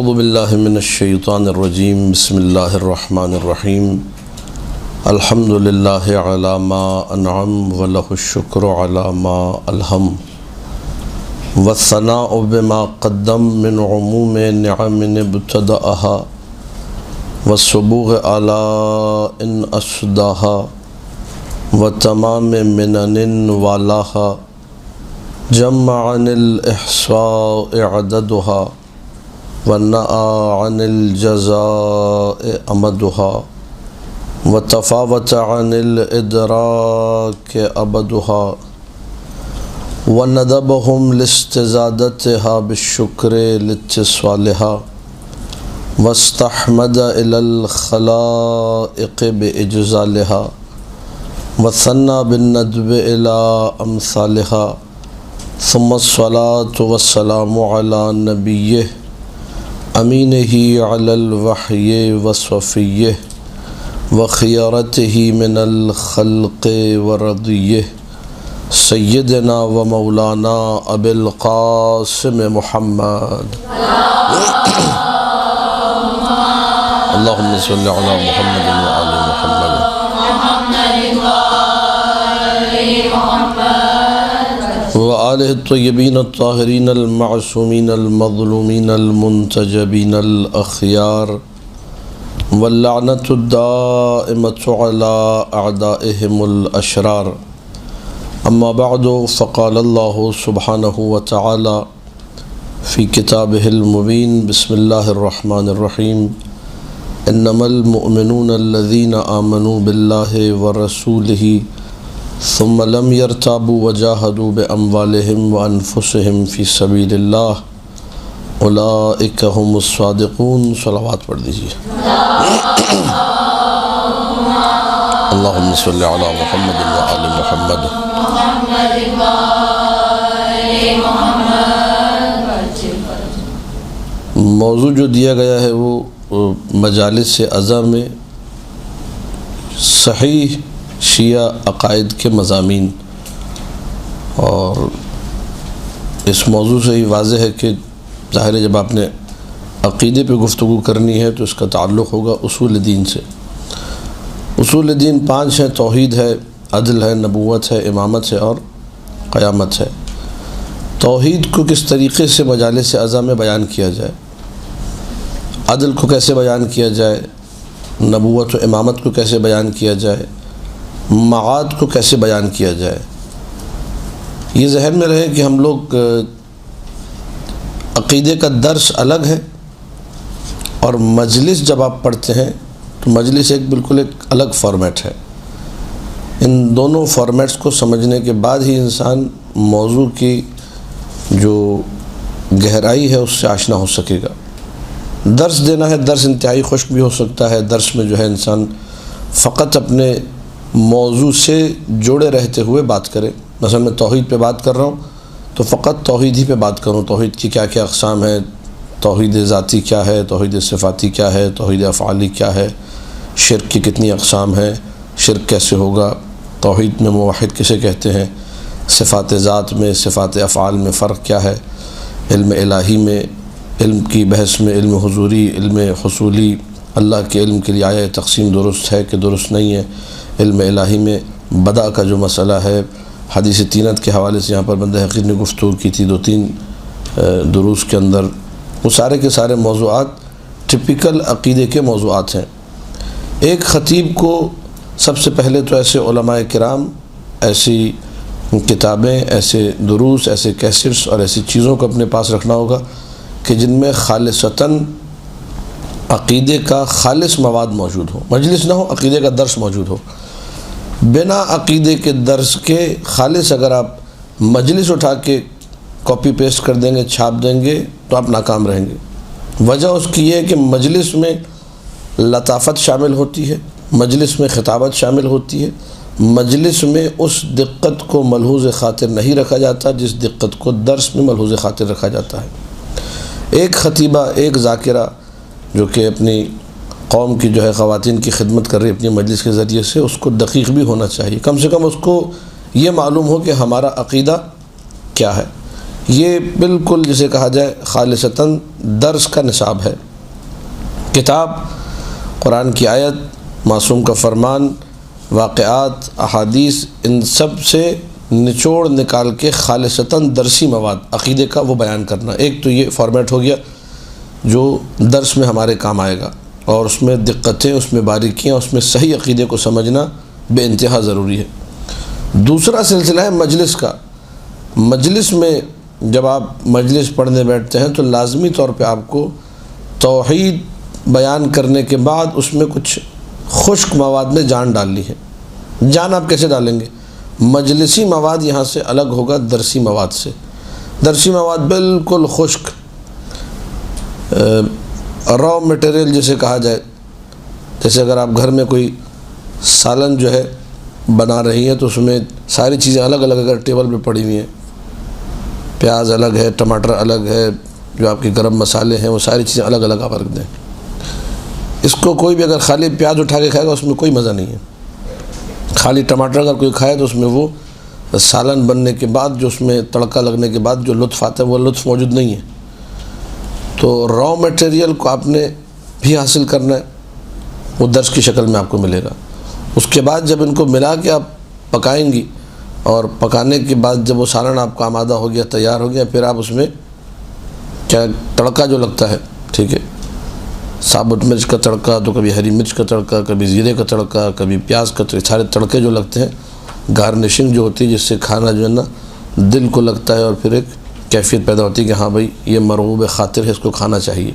اعوذ باللہ من الشیطان الرجیم بسم اللہ الرحمن الرحیم الحمد للہ علی ما انعم ولہ الشکر علی ما الہم والثناء بما قدم من عموم نعم ابتدأها والسبوغ آلاء اسداها وتمام منن والاها جمع عن الإحصاء عددها ونأى عن الجزاء أمدها وتفاوت عن الإدراك أبدها وندبهم لاستزادتها بالشكر لاتصالها واستحمد إلى الخلائق بإجزالها وثنى بالندب إلى أمثالها ثم الصلاة والسلام على نبيه امینہ علی الوحی وصفیہ وخیارتہ من الخلق ورضیہ سیدنا و مولانا ابی القاسم محمد اللہم صلی علی محمد وآل محمد وآلہ الطیبین الطاہرین المعصومین المظلومین المنتجبین الاخیار واللعنۃ الدائمۃ علی اعدائہم الاشرار اما بعد فقال اللہ سبحانہ وتعالی فی کتابہ المبین بسم اللہ الرحمن الرحیم انما المؤمنون الذین آمنوا باللہ ورسولہ ثم لم يرتابوا وجاهدوا بأموالهم وأنفسهم في سبيل الله أولئك هم الصادقون صلوات پڑھ دیجئے اللهم صل على محمد وآل محمد موضوع جو دیا گیا ہے وہ مجالس عزا میں صحیح شیعہ عقائد کے مضامین، اور اس موضوع سے ہی واضح ہے کہ ظاہر ہے جب آپ نے عقیدے پہ گفتگو کرنی ہے تو اس کا تعلق ہوگا اصول دین سے۔ اصول دین 5 ہیں، توحید ہے، عدل ہے، نبوت ہے، امامت ہے اور قیامت ہے۔ توحید کو کس طریقے سے مجالس عزا میں بیان کیا جائے، عدل کو کیسے بیان کیا جائے، نبوت و امامت کو کیسے بیان کیا جائے، معاد کو کیسے بیان کیا جائے، یہ ذہن میں رہے کہ ہم لوگ عقیدے کا درس الگ ہے اور مجلس جب آپ پڑھتے ہیں تو مجلس بالکل ایک الگ فارمیٹ ہے۔ ان دونوں فارمیٹس کو سمجھنے کے بعد ہی انسان موضوع کی جو گہرائی ہے اس سے آشنا ہو سکے گا۔ درس دینا ہے، درس انتہائی خشک بھی ہو سکتا ہے، درس میں جو ہے انسان فقط اپنے موضوع سے جوڑے رہتے ہوئے بات کرے۔ مثلا میں توحید پہ بات کر رہا ہوں تو فقط توحید ہی پہ بات کروں، توحید کی کیا کیا اقسام ہے، توحید ذاتی کیا ہے، توحید صفاتی کیا ہے، توحید افعالی کیا ہے، شرک کی کتنی اقسام ہیں، شرک کیسے ہوگا، توحید میں موحد کسے کہتے ہیں، صفات ذات میں صفات افعال میں فرق کیا ہے، علم الہی میں، علم کی بحث میں علم حضوری، علم حصولی، اللہ کے علم کے لیے آیا تقسیم درست ہے کہ درست نہیں ہے، علم الہی میں بدع کا جو مسئلہ ہے، حدیث تینت کے حوالے سے یہاں پر بندہ حقیق نے گفتگو کی تھی 2-3 دروس کے اندر، وہ سارے کے سارے موضوعات ٹپیکل عقیدے کے موضوعات ہیں۔ ایک خطیب کو سب سے پہلے تو ایسے علماء کرام، ایسی کتابیں، ایسے دروس، ایسے کیسٹس اور ایسی چیزوں کو اپنے پاس رکھنا ہوگا کہ جن میں خالصتاً عقیدے کا خالص مواد موجود ہو، مجلس نہ ہو، عقیدے کا درس موجود ہو۔ بنا عقیدے کے درس کے خالص اگر آپ مجلس اٹھا کے کاپی پیسٹ کر دیں گے، چھاپ دیں گے تو آپ ناکام رہیں گے۔ وجہ اس کی یہ ہے کہ مجلس میں لطافت شامل ہوتی ہے، مجلس میں خطابت شامل ہوتی ہے، مجلس میں اس دقت کو ملحوظ خاطر نہیں رکھا جاتا جس دقت کو درس میں ملحوظ خاطر رکھا جاتا ہے۔ ایک خطیبہ، ایک ذاکرہ جو کہ اپنی قوم کی جو ہے خواتین کی خدمت کر رہی اپنی مجلس کے ذریعے سے، اس کو دقیق بھی ہونا چاہیے، کم سے کم اس کو یہ معلوم ہو کہ ہمارا عقیدہ کیا ہے، یہ بالکل جسے کہا جائے خالصتاً درس کا نصاب ہے۔ کتاب قرآن کی آیت، معصوم کا فرمان، واقعات، احادیث، ان سب سے نچوڑ نکال کے خالصتاً درسی مواد عقیدے کا وہ بیان کرنا۔ ایک تو یہ فارمیٹ ہو گیا جو درس میں ہمارے کام آئے گا، اور اس میں دقتیں، اس میں باریکیاں، اس میں صحیح عقیدے کو سمجھنا بے انتہا ضروری ہے۔ دوسرا سلسلہ ہے مجلس کا۔ مجلس میں جب آپ مجلس پڑھنے بیٹھتے ہیں تو لازمی طور پہ آپ کو توحید بیان کرنے کے بعد اس میں کچھ خشک مواد میں جان ڈالنی ہے۔ جان آپ کیسے ڈالیں گے؟ مجلسی مواد یہاں سے الگ ہوگا درسی مواد سے۔ درسی مواد بالکل خشک، را مٹیریل جسے کہا جائے، جیسے اگر آپ گھر میں کوئی سالن جو ہے بنا رہی ہیں تو اس میں ساری چیزیں الگ الگ اگر ٹیبل پہ پڑی ہوئی ہیں، پیاز الگ ہے، ٹماٹر الگ ہے، جو آپ کے گرم مسالے ہیں وہ ساری چیزیں الگ الگ آپ رکھ دیں۔ اس کو کوئی بھی اگر خالی پیاز اٹھا کے کھائے گا اس میں کوئی مزہ نہیں ہے۔ خالی ٹماٹر اگر کوئی کھائے تو اس میں وہ سالن بننے کے بعد جو اس میں تڑکا لگنے کے بعد جو لطف آتا ہے وہ لطف موجود نہیں ہے۔ تو را میٹیریل کو آپ نے بھی حاصل کرنا ہے، وہ درس کی شکل میں آپ کو ملے گا۔ اس کے بعد جب ان کو ملا کے آپ پکائیں گی، اور پکانے کے بعد جب وہ سالن آپ کا آمادہ ہو گیا، تیار ہو گیا، پھر آپ اس میں کیا تڑکا جو لگتا ہے، ٹھیک ہے، ثابت مرچ کا تڑکا، تو کبھی ہری مرچ کا تڑکا، کبھی زیرے کا تڑکا، کبھی پیاز کا تڑکا، سارے تڑکے جو لگتے ہیں، گارنشنگ جو ہوتی ہے جس سے کھانا جو ہے نا دل کو لگتا ہے، اور پھر ایک کیفیت پیدا ہوتی ہے کہ ہاں بھائی یہ مرغوب خاطر ہے، اس کو کھانا چاہیے۔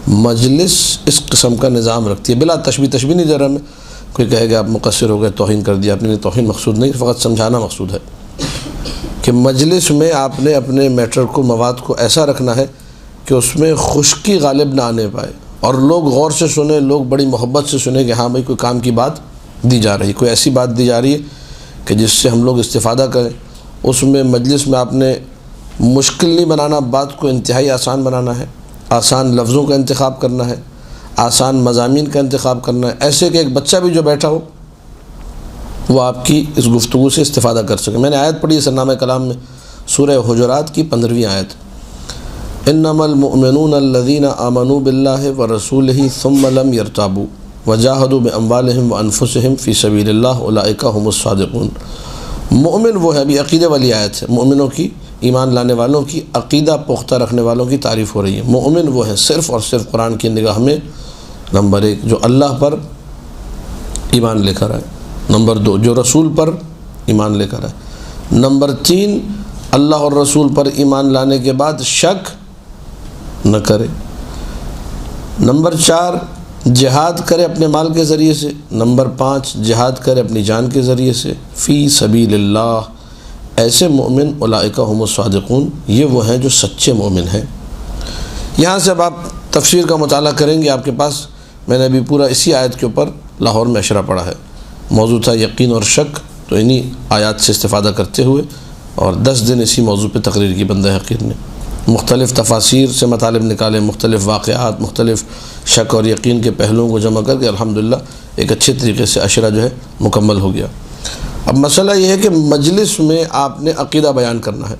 مجلس اس قسم کا نظام رکھتی ہے، بلا تشبیہ نہیں دے رہا میں، کوئی کہے کہ آپ مقصر ہو گئے، توہین کر دیا آپ نے، توہین مقصود نہیں، فقط سمجھانا مقصود ہے کہ مجلس میں آپ نے اپنے میٹر کو، مواد کو ایسا رکھنا ہے کہ اس میں خشکی غالب نہ آنے پائے، اور لوگ غور سے سنیں، لوگ بڑی محبت سے سنیں کہ ہاں بھائی کوئی کام کی بات دی جا رہی، کوئی ایسی بات دی جا رہی ہے کہ جس سے ہم لوگ استفادہ کریں۔ اس میں مجلس میں آپ نے مشکل نہیں بنانا، بات کو انتہائی آسان بنانا ہے، آسان لفظوں کا انتخاب کرنا ہے، آسان مضامین کا انتخاب کرنا ہے، ایسے کہ ایک بچہ بھی جو بیٹھا ہو وہ آپ کی اس گفتگو سے استفادہ کر سکے۔ میں نے آیت پڑھی ہے سرنامہ کلام میں، سورہ حجرات کی 15ویں آیت، انما المؤمنون الذین آمنوا باللہ ورسولہ ثم لم یرتابوا وجاہدوا باموالہم وانفسہم فی سبیل اللہ اولئک هم الصادقون۔ مومن وہ ہے، ابھی عقیدے والی آیت ہے، مومنوں کی، ایمان لانے والوں کی، عقیدہ پختہ رکھنے والوں کی تعریف ہو رہی ہے۔ مومن وہ ہے صرف اور صرف قرآن کی نگاہ میں نمبر 1 جو اللہ پر ایمان لے کر آئے، نمبر 2 جو رسول پر ایمان لے کر آئے، نمبر 3 اللہ اور رسول پر ایمان لانے کے بعد شک نہ کرے، نمبر 4 جہاد کرے اپنے مال کے ذریعے سے، نمبر 5 جہاد کرے اپنی جان کے ذریعے سے، فی سبیل اللہ۔ ایسے مومن اولئک هم الصادقون، یہ وہ ہیں جو سچے مومن ہیں۔ یہاں سے اب آپ تفسیر کا مطالعہ کریں گے، آپ کے پاس میں نے ابھی پورا اسی آیت کے اوپر لاہور میں اشرا پڑھا ہے، موضوع تھا یقین اور شک، تو انہی آیات سے استفادہ کرتے ہوئے اور 10 دن اسی موضوع پہ تقریر کی بندہ حقیر نے، مختلف تفاسیر سے مطالب نکالے، مختلف واقعات، مختلف شک اور یقین کے پہلوؤں کو جمع کر کے الحمدللہ ایک اچھے طریقے سے اشرا جو ہے مکمل ہو گیا۔ اب مسئلہ یہ ہے کہ مجلس میں آپ نے عقیدہ بیان کرنا ہے،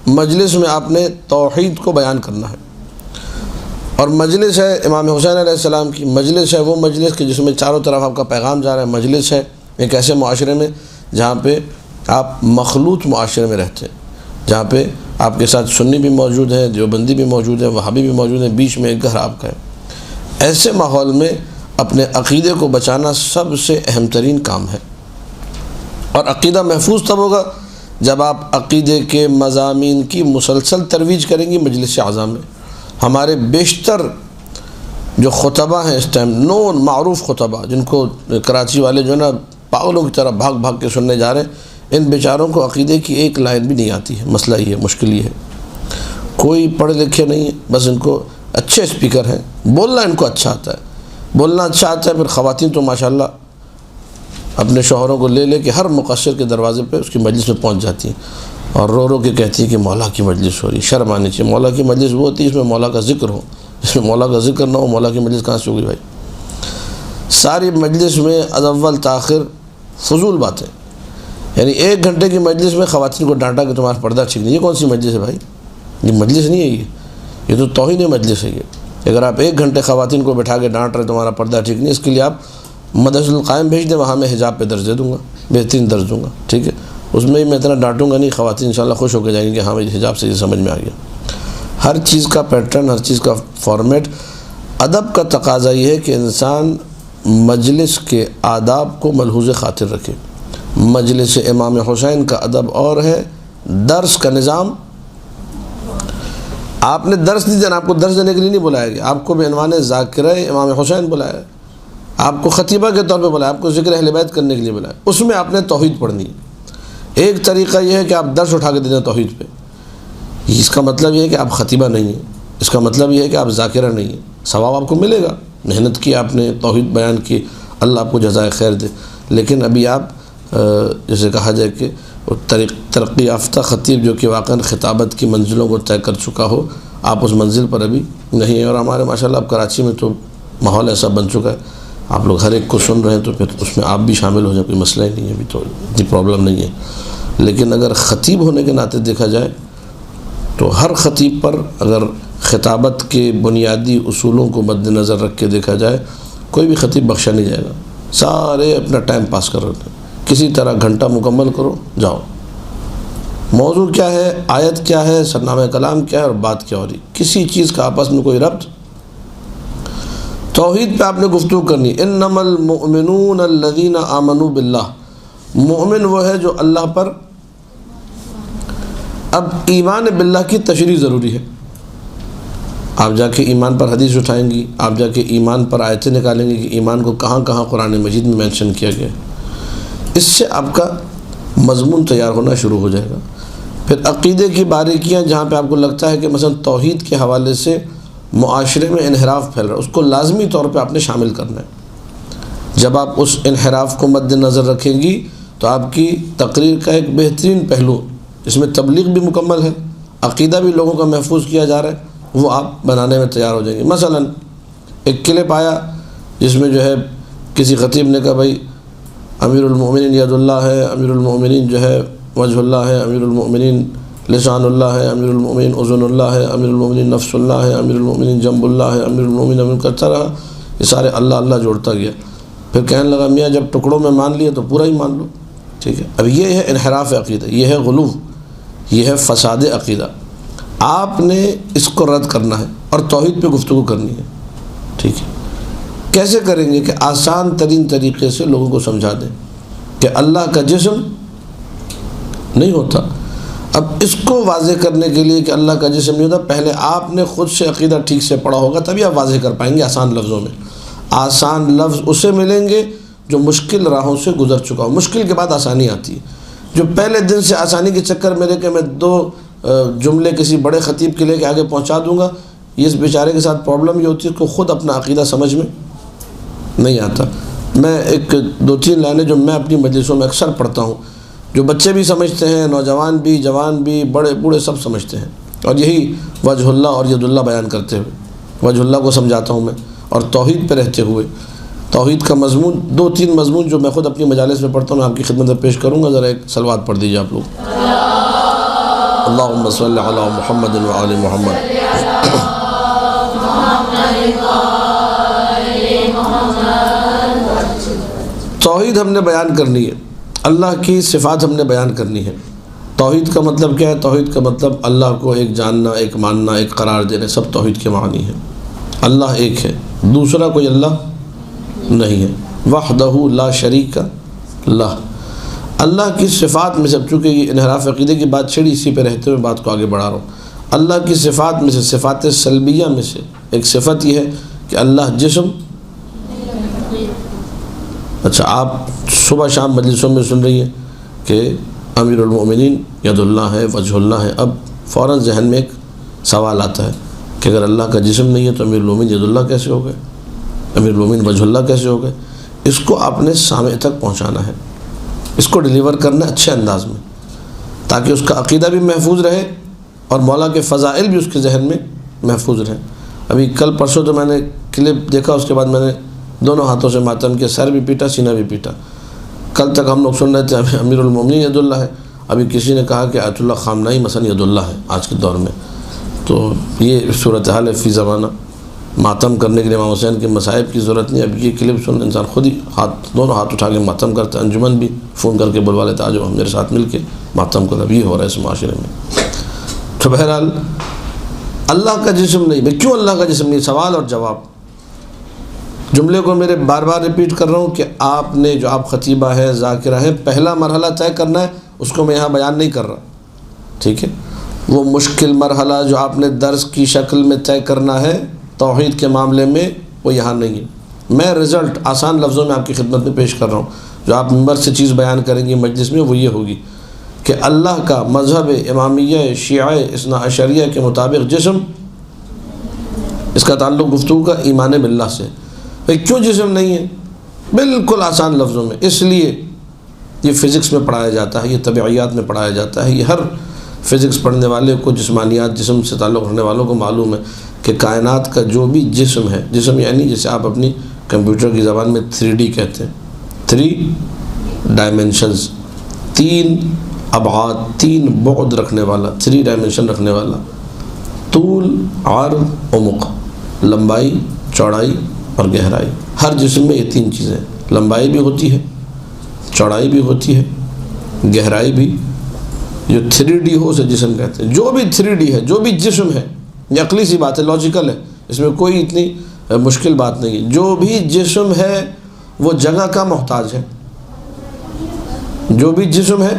مجلس میں آپ نے توحید کو بیان کرنا ہے، اور مجلس ہے امام حسین علیہ السلام کی، مجلس ہے وہ مجلس کہ جس میں چاروں طرف آپ کا پیغام جا رہا ہے، مجلس ہے ایک ایسے معاشرے میں جہاں پہ آپ مخلوط معاشرے میں رہتے ہیں، جہاں پہ آپ کے ساتھ سنی بھی موجود ہیں، دیوبندی بھی موجود ہیں، وہابی بھی موجود ہیں، بیچ میں ایک گھر آپ کا ہے۔ ایسے ماحول میں اپنے عقیدے کو بچانا سب سے اہم ترین کام ہے، اور عقیدہ محفوظ تب ہوگا جب آپ عقیدے کے مضامین کی مسلسل ترویج کریں گی مجلس اعظم میں۔ ہمارے بیشتر جو خطبہ ہیں اس ٹائم، نون معروف خطبہ جن کو کراچی والے جو ہے نا پاگلوں کی طرح بھاگ بھاگ کے سننے جا رہے ہیں، ان بیچاروں کو عقیدے کی ایک لائن بھی نہیں آتی ہے۔ مسئلہ یہ ہے، مشکل یہ ہے، کوئی پڑھے لکھے نہیں ہے، بس ان کو اچھے اسپیکر ہیں، بولنا ان کو اچھا آتا ہے، بولنا اچھا آتا ہے، پھر خواتین تو ماشاءاللہ اپنے شوہروں کو لے لے کے ہر مقصر کے دروازے پہ اس کی مجلس میں پہنچ جاتی ہیں اور رو رو کے کہتی ہیں کہ مولا کی مجلس ہو رہی ہے۔ شرم آنی چاہیے، مولا کی مجلس وہ ہوتی ہے اس میں مولا کا ذکر ہو، اس میں مولا کا ذکر نہ ہو، مولا کی مجلس کہاں سے ہوگی بھائی؟ ساری مجلس میں از اول تاخر فضول باتیں، یعنی 1 گھنٹے کی مجلس میں خواتین کو ڈانٹا کہ تمہارا پردہ ٹھیک نہیں، یہ کون سی مجلس ہے بھائی؟ یہ مجلس نہیں ہے، یہ تو توہین مجلس ہے۔ یہ اگر آپ 1 گھنٹے خواتین کو بٹھا کے ڈانٹ رہے تمہارا پردہ ٹھیک نہیں، اس کے لیے آپ مدرسۃ القائم بھیج دیں، وہاں میں حجاب پہ درج دے دوں گا، بہترین درج دوں گا، ٹھیک ہے، اس میں میں اتنا ڈانٹوں گا نہیں، خواتین انشاءاللہ خوش ہو کے جائیں گے کہ ہاں مجھے حجاب سے یہ سمجھ میں آ گیا۔ ہر چیز کا پیٹرن، ہر چیز کا فارمیٹ، ادب کا تقاضا یہ ہے کہ انسان مجلس کے آداب کو ملحوظ خاطر رکھے۔ مجلس امام حسین کا ادب اور ہے، درس کا نظام، آپ نے درس نہیں دینا، آپ کو درس دینے کے لیے نہیں بلایا گیا، آپ کو بعنوان ذاکرہ امام حسین بلایا ہے، آپ کو خطیبہ کے طور پہ بلایا، آپ کو ذکر اہل بیت کرنے کے لیے بلایا، اس میں آپ نے توحید پڑھنی ہے۔ ایک طریقہ یہ ہے کہ آپ درس اٹھا کے دے دیں توحید پہ، اس کا مطلب یہ ہے کہ آپ خطیبہ نہیں ہیں، اس کا مطلب یہ ہے کہ آپ ذاکرہ نہیں ہیں، ثواب آپ کو ملے گا، محنت کی آپ نے، توحید بیان کی، اللہ آپ کو جزائے خیر دے، لیکن ابھی آپ جیسے کہا جائے کہ ترقی یافتہ خطیب جو کہ واقعاً خطابت کی منزلوں کو طے کر چکا ہو، آپ اس منزل پر ابھی نہیں ہیں۔ اور ہمارے ماشاءاللہ اب کراچی میں تو ماحول ایسا بن چکا ہے، آپ لوگ ہر ایک کو سن رہے ہیں تو پھر اس میں آپ بھی شامل ہو جائیں، کوئی مسئلہ ہی نہیں ہے، ابھی تو اتنی پرابلم نہیں ہے۔ لیکن اگر خطیب ہونے کے ناطے دیکھا جائے تو ہر خطیب پر اگر خطابت کے بنیادی اصولوں کو مد نظر رکھ کے دیکھا جائے، کوئی بھی خطیب بخشا نہیں جائے گا، سارے اپنا ٹائم پاس کر رہے ہیں، کسی طرح گھنٹہ مکمل کرو جاؤ، موضوع کیا ہے، آیت کیا ہے، سرنامہ کلام کیا ہے اور بات کیا ہو رہی، کسی چیز کا آپس میں کوئی ربط۔ توحید پہ آپ نے گفتگو کرنی، انما المؤمنون الذین آمنوا باللہ، مومن وہ ہے جو اللہ پر، اب ایمان باللہ کی تشریح ضروری ہے، آپ جا کے ایمان پر حدیث اٹھائیں گی، آپ جا کے ایمان پر آیتیں نکالیں گے کہ ایمان کو کہاں کہاں قرآن مجید میں مینشن کیا گیا، اس سے آپ کا مضمون تیار ہونا شروع ہو جائے گا۔ پھر عقیدے کی باریکیاں جہاں پہ آپ کو لگتا ہے کہ مثلا توحید کے حوالے سے معاشرے میں انحراف پھیل رہا ہے، اس کو لازمی طور پہ آپ نے شامل کرنا ہے۔ جب آپ اس انحراف کو مد نظر رکھیں گی تو آپ کی تقریر کا ایک بہترین پہلو، اس میں تبلیغ بھی مکمل ہے، عقیدہ بھی لوگوں کا محفوظ کیا جا رہا ہے، وہ آپ بنانے میں تیار ہو جائیں گے۔ مثلا ایک کلپ آیا جس میں جو ہے کسی خطیب نے کہا بھائی امیر المؤمنین ید اللہ ہے، امیر المؤمنین جو ہے وجہ اللہ ہے، امیر المؤمنین لسان اللہ ہے، امیر المؤمنین اذن اللہ ہے، امیر المؤمنین نفس اللہ ہے، امیر المؤمنین جنب اللہ ہے، امیر المؤمنین امیر کرتا رہا، یہ سارے اللہ اللہ جوڑتا گیا، پھر کہنے لگا میاں جب ٹکڑوں میں مان لیا تو پورا ہی مان لو، ٹھیک ہے۔ اب یہ ہے انحراف عقیدہ، یہ ہے غلو، یہ ہے فساد عقیدہ، آپ نے اس کو رد کرنا ہے اور توحید پہ گفتگو کرنی ہے، ٹھیک ہے۔ کیسے کریں گے کہ آسان ترین طریقے سے لوگوں کو سمجھا دیں کہ اللہ کا جسم نہیں ہوتا۔ اب اس کو واضح کرنے کے لیے کہ اللہ کا جسم نہیں ہوتا، پہلے آپ نے خود سے عقیدہ ٹھیک سے پڑھا ہوگا، تبھی آپ واضح کر پائیں گے آسان لفظوں میں۔ آسان لفظ اسے ملیں گے جو مشکل راہوں سے گزر چکا ہو، مشکل کے بعد آسانی آتی ہے۔ جو پہلے دن سے آسانی کے چکر میں کہ میں 2 جملے کسی بڑے خطیب کے لے کے آگے پہنچا دوں گا، اس بیچارے کے ساتھ پرابلم یہ ہوتی ہے کہ خود اپنا عقیدہ سمجھ میں نہیں آتا۔ میں ایک 2-3 لائنیں جو میں اپنی مجلسوں میں اکثر پڑھتا ہوں، جو بچے بھی سمجھتے ہیں، نوجوان بھی، جوان بھی، بڑے بوڑھے سب سمجھتے ہیں، اور یہی وجہ اللہ اور ید اللہ بیان کرتے ہوئے وجہ اللہ کو سمجھاتا ہوں میں، اور توحید پہ رہتے ہوئے توحید کا مضمون 2-3 مضمون جو میں خود اپنی مجالس میں پڑھتا ہوں، آپ کی خدمت میں پیش کروں گا۔ ذرا ایک صلوات پڑھ دیجیے آپ لوگ، اللہم صلی علی محمد وآل محمد۔ توحید ہم نے بیان کرنی ہے، اللہ کی صفات ہم نے بیان کرنی ہے۔ توحید کا مطلب کیا ہے؟ توحید کا مطلب اللہ کو ایک جاننا، ایک ماننا، ایک قرار دینا، سب توحید کے معنی ہے۔ اللہ ایک ہے، دوسرا کوئی اللہ نہیں ہے، وحدہ لا شریک لہ۔ اللہ کی صفات میں سے، چونکہ یہ انحراف عقیدے کی بات چھڑی، اسی پہ رہتے ہوئے بات کو آگے بڑھا رہا ہوں۔ اللہ کی صفات میں سے، صفات سلبیہ میں سے ایک صفت یہ ہے کہ اللہ جسم، اچھا آپ صبح شام مجلسوں میں سن رہی ہیں کہ امیر المؤمنین ید اللہ ہے، وجہ اللہ ہے، اب فوراً ذہن میں ایک سوال آتا ہے کہ اگر اللہ کا جسم نہیں ہے تو امیر المؤمنین ید اللہ کیسے ہو گئے، امیر المؤمنین وجہ اللہ کیسے ہو گئے؟ اس کو آپ نے سامع تک پہنچانا ہے، اس کو ڈیلیور کرنا ہے اچھے انداز میں، تاکہ اس کا عقیدہ بھی محفوظ رہے اور مولا کے فضائل بھی اس کے ذہن میں محفوظ رہیں۔ ابھی کل پرسوں تو میں نے کلپ دیکھا، اس کے بعد میں نے دونوں ہاتھوں سے ماتم کیا، سر بھی پیٹا، سینہ بھی پیٹا۔ کل تک ہم لوگ سن رہے تھے امیر المؤمنین ید اللہ ہے، ابھی کسی نے کہا کہ آیت اللہ خامنائی مثلا ید اللہ ہے آج کے دور میں۔ تو یہ صورتحال ہے فی زمانہ. ماتم کرنے کے لیے امام حسین کے مصائب کی ضرورت نہیں. اب یہ کلپ سن انسان خود ہی دونوں ہاتھ اٹھا کے ماتم کرتا ہے. انجمن بھی فون کر کے بلوا لیتا ہے، آ جاؤ میرے ساتھ مل کے ماتم کرو. اب یہ ہو رہا ہے اس معاشرے میں. تو بہرحال اللہ کا جسم نہیں. بھائی کیوں اللہ کا جسم نہیں؟ سوال اور جواب. جملے کو میرے بار بار ریپیٹ کر رہا ہوں کہ آپ نے جو آپ خطیبہ ہیں، ذاکرہ ہیں، پہلا مرحلہ طے کرنا ہے. اس کو میں یہاں بیان نہیں کر رہا، ٹھیک ہے؟ وہ مشکل مرحلہ جو آپ نے درس کی شکل میں طے کرنا ہے توحید کے معاملے میں، وہ یہاں نہیں ہے. میں رزلٹ آسان لفظوں میں آپ کی خدمت میں پیش کر رہا ہوں. جو آپ منبر سے چیز بیان کریں گے مجلس میں، وہ یہ ہوگی کہ اللہ کا مذہب امامیہ شیعہ اثنا عشریہ کے مطابق جسم، اس کا تعلق گفتگو کا ایمان باللہ سے. بھئی کیوں جسم نہیں ہے؟ بالکل آسان لفظوں میں. اس لیے یہ فزکس میں پڑھایا جاتا ہے، یہ طبعیات میں پڑھایا جاتا ہے. یہ ہر فزکس پڑھنے والے کو، جسمانیات، جسم سے تعلق رکھنے والوں کو معلوم ہے کہ کائنات کا جو بھی جسم ہے، جسم یعنی جسے آپ اپنی کمپیوٹر کی زبان میں 3D کہتے ہیں، 3 ڈائمنشنز، 3 ابعاد، 3 بعد رکھنے والا، 3 ڈائمنشن رکھنے والا. طول، عرض، عمق، لمبائی، چوڑائی اور گہرائی. ہر جسم میں یہ 3 چیزیں، لمبائی بھی ہوتی ہے، چوڑائی بھی ہوتی ہے، گہرائی بھی. جو 3D ہو اسے جسم کہتے ہیں. جو بھی 3D ہے، جو بھی جسم ہے، یہ عقلی سی بات ہے، لاجیکل ہے، اس میں کوئی اتنی مشکل بات نہیں ہے. جو بھی جسم ہے وہ جگہ کا محتاج ہے. جو بھی جسم ہے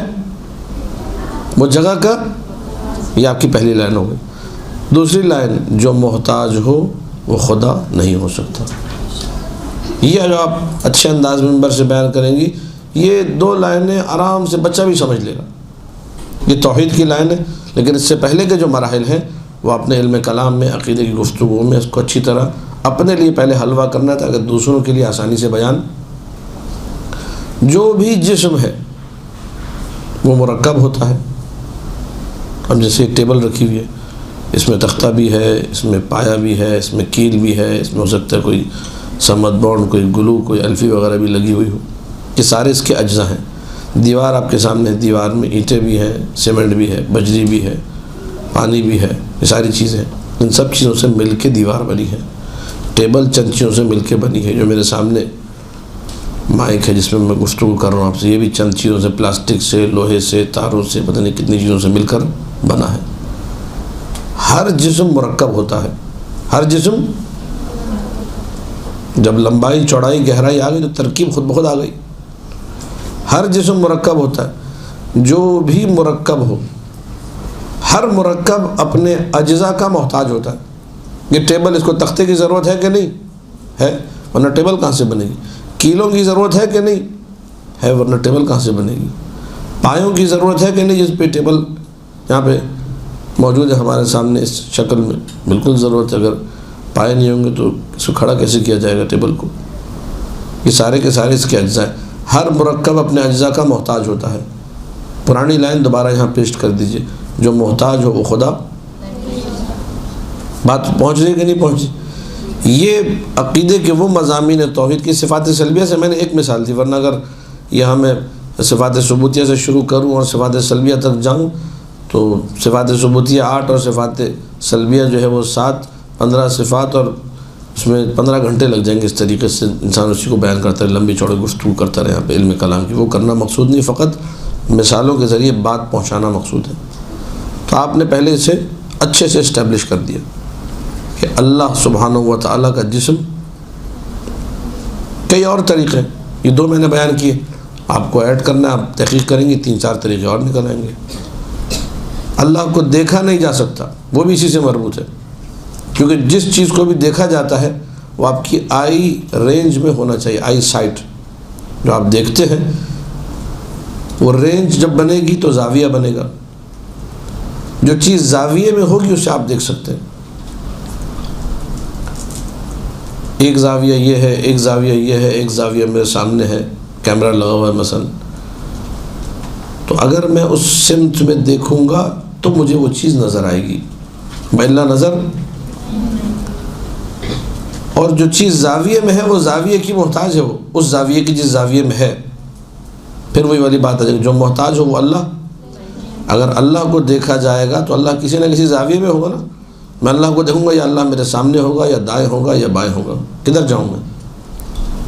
وہ جگہ کا، یہ آپ کی پہلی لائن ہو گئی. دوسری لائن، جو محتاج ہو وہ خدا نہیں ہو سکتا. یہ جو آپ اچھے انداز میں منبر سے بیان کریں گی، یہ 2 لائنیں آرام سے بچہ بھی سمجھ لے گا. یہ توحید کی لائن ہے. لیکن اس سے پہلے کے جو مراحل ہیں وہ اپنے علم کلام میں، عقیدے کی گفتگو میں اس کو اچھی طرح اپنے لیے پہلے حلوہ کرنا تھا، اگر دوسروں کے لیے آسانی سے بیان. جو بھی جسم ہے وہ مرکب ہوتا ہے. اب جیسے ایک ٹیبل رکھی ہوئی ہے، اس میں تختہ بھی ہے، اس میں پایا بھی ہے، اس میں کیل بھی ہے، اس میں ہو سکتا ہے کوئی سمت بانڈ، کوئی گلو، کوئی الفی وغیرہ بھی لگی ہوئی ہو. یہ سارے اس کے اجزاء ہیں. دیوار آپ کے سامنے، دیوار میں اینٹیں بھی ہیں، سیمنٹ بھی ہے، بجری بھی ہے، پانی بھی ہے. یہ ساری چیزیں، ان سب چیزوں سے مل کے دیوار بنی ہے. ٹیبل چند چیزوں سے مل کے بنی ہے. جو میرے سامنے مائک ہے جس میں میں گفتگو کر رہا ہوں آپ سے، یہ بھی چند چیزوں سے، پلاسٹک سے، لوہے سے، تاروں سے، پتہ نہیں کتنی چیزوں سے مل کر بنا ہے. ہر جسم مرکب ہوتا ہے. ہر جسم، جب لمبائی، چوڑائی، گہرائی آ گئی تو ترکیب خود بخود آ گئی. ہر جسم مرکب ہوتا ہے. جو بھی مرکب ہو، ہر مرکب اپنے اجزاء کا محتاج ہوتا ہے. یہ ٹیبل، اس کو تختے کی ضرورت ہے کہ نہیں ہے؟ ورنہ ٹیبل کہاں سے بنے گی. کیلوں کی ضرورت ہے کہ نہیں ہے؟ ورنہ ٹیبل کہاں سے بنے گی. پایوں کی ضرورت ہے کہ نہیں، جس پہ ٹیبل یہاں پہ موجود ہے ہمارے سامنے اس شکل میں؟ بالکل ضرورت ہے. اگر پائے نہیں ہوں گے تو اس کو کھڑا کیسے کیا جائے گا ٹیبل کو؟ یہ سارے کے سارے اس کے اجزاء ہیں. ہر مرکب اپنے اجزاء کا محتاج ہوتا ہے. پرانی لائن دوبارہ یہاں پیش کر دیجئے، جو محتاج ہو وہ خدا. بات پہنچ رہی کہ نہیں پہنچی؟ یہ عقیدے کے وہ مضامین توحید کی. صفات سلبیہ سے میں نے ایک مثال دی، ورنہ اگر یہاں میں صفات ثبوتیہ سے شروع کروں اور صفات سلبیہ تک جاؤں تو صفات ثبوتیہ 8 اور صفات سلبیہ جو ہے وہ 7، 15 صفات، اور اس میں 15 گھنٹے لگ جائیں گے. اس طریقے سے انسان اسی کو بیان کرتا ہے، لمبی چوڑی گفتگو کرتا رہے. یہاں پہ علم کلام کی وہ کرنا مقصود نہیں، فقط مثالوں کے ذریعے بات پہنچانا مقصود ہے. تو آپ نے پہلے اسے اچھے سے اسٹیبلش کر دیا کہ اللہ سبحانہ و تعالیٰ کا جسم. کئی اور طریقے، یہ 2 میں نے بیان کیے. آپ کو ایڈ کرنا ہے، آپ تحقیق کریں گے، 3-4 طریقے اور نکل آئیں گے. اللہ کو دیکھا نہیں جا سکتا، وہ بھی اسی سے مربوط ہے. کیونکہ جس چیز کو بھی دیکھا جاتا ہے وہ آپ کی آئی رینج میں ہونا چاہیے. آئی سائٹ جو آپ دیکھتے ہیں وہ رینج جب بنے گی تو زاویہ بنے گا. جو چیز زاویے میں ہوگی اسے آپ دیکھ سکتے ہیں. ایک زاویہ یہ ہے، ایک زاویہ یہ ہے، ایک زاویہ میرے سامنے ہے، کیمرہ لگا ہوا ہے مثلا، تو اگر میں اس سمت میں دیکھوں گا تو مجھے وہ چیز نظر آئے گی، بلا نظر. اور جو چیز زاویے میں ہے وہ زاویے کی محتاج ہے، وہ اس زاویے کی جس زاویے میں ہے. پھر وہی والی بات ہے، جو محتاج ہو وہ اللہ. اگر اللہ کو دیکھا جائے گا تو اللہ کسی نہ کسی زاویے میں ہوگا نا. میں اللہ کو دیکھوں گا یا اللہ میرے سامنے ہوگا یا دائیں ہوگا یا بائیں ہوگا؟ کدھر جاؤں میں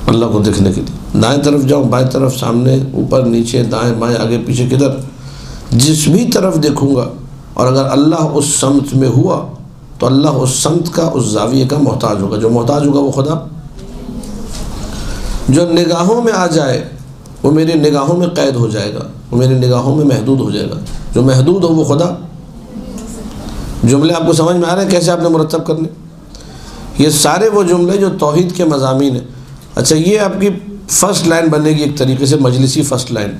اللہ کو دیکھنے کے لیے؟ دائیں طرف جاؤں، بائیں طرف، سامنے، اوپر، نیچے، دائیں بائیں، آگے پیچھے، کدھر؟ جس بھی طرف دیکھوں گا، اور اگر اللہ اس سمت میں ہوا تو اللہ اس سمت کا، اس زاویے کا محتاج ہوگا۔ جو محتاج ہوگا وہ خدا۔ جو نگاہوں میں آ جائے وہ میری نگاہوں میں قید ہو جائے گا، وہ میری نگاہوں میں محدود ہو جائے گا۔ جو محدود ہو وہ خدا۔ جملے آپ کو سمجھ میں آ رہے ہیں کیسے آپ نے مرتب کرنے؟ یہ سارے وہ جملے جو توحید کے مضامین ہیں۔ اچھا، یہ آپ کی فرسٹ لائن بنے گی ایک طریقے سے، مجلسی فرسٹ لائن۔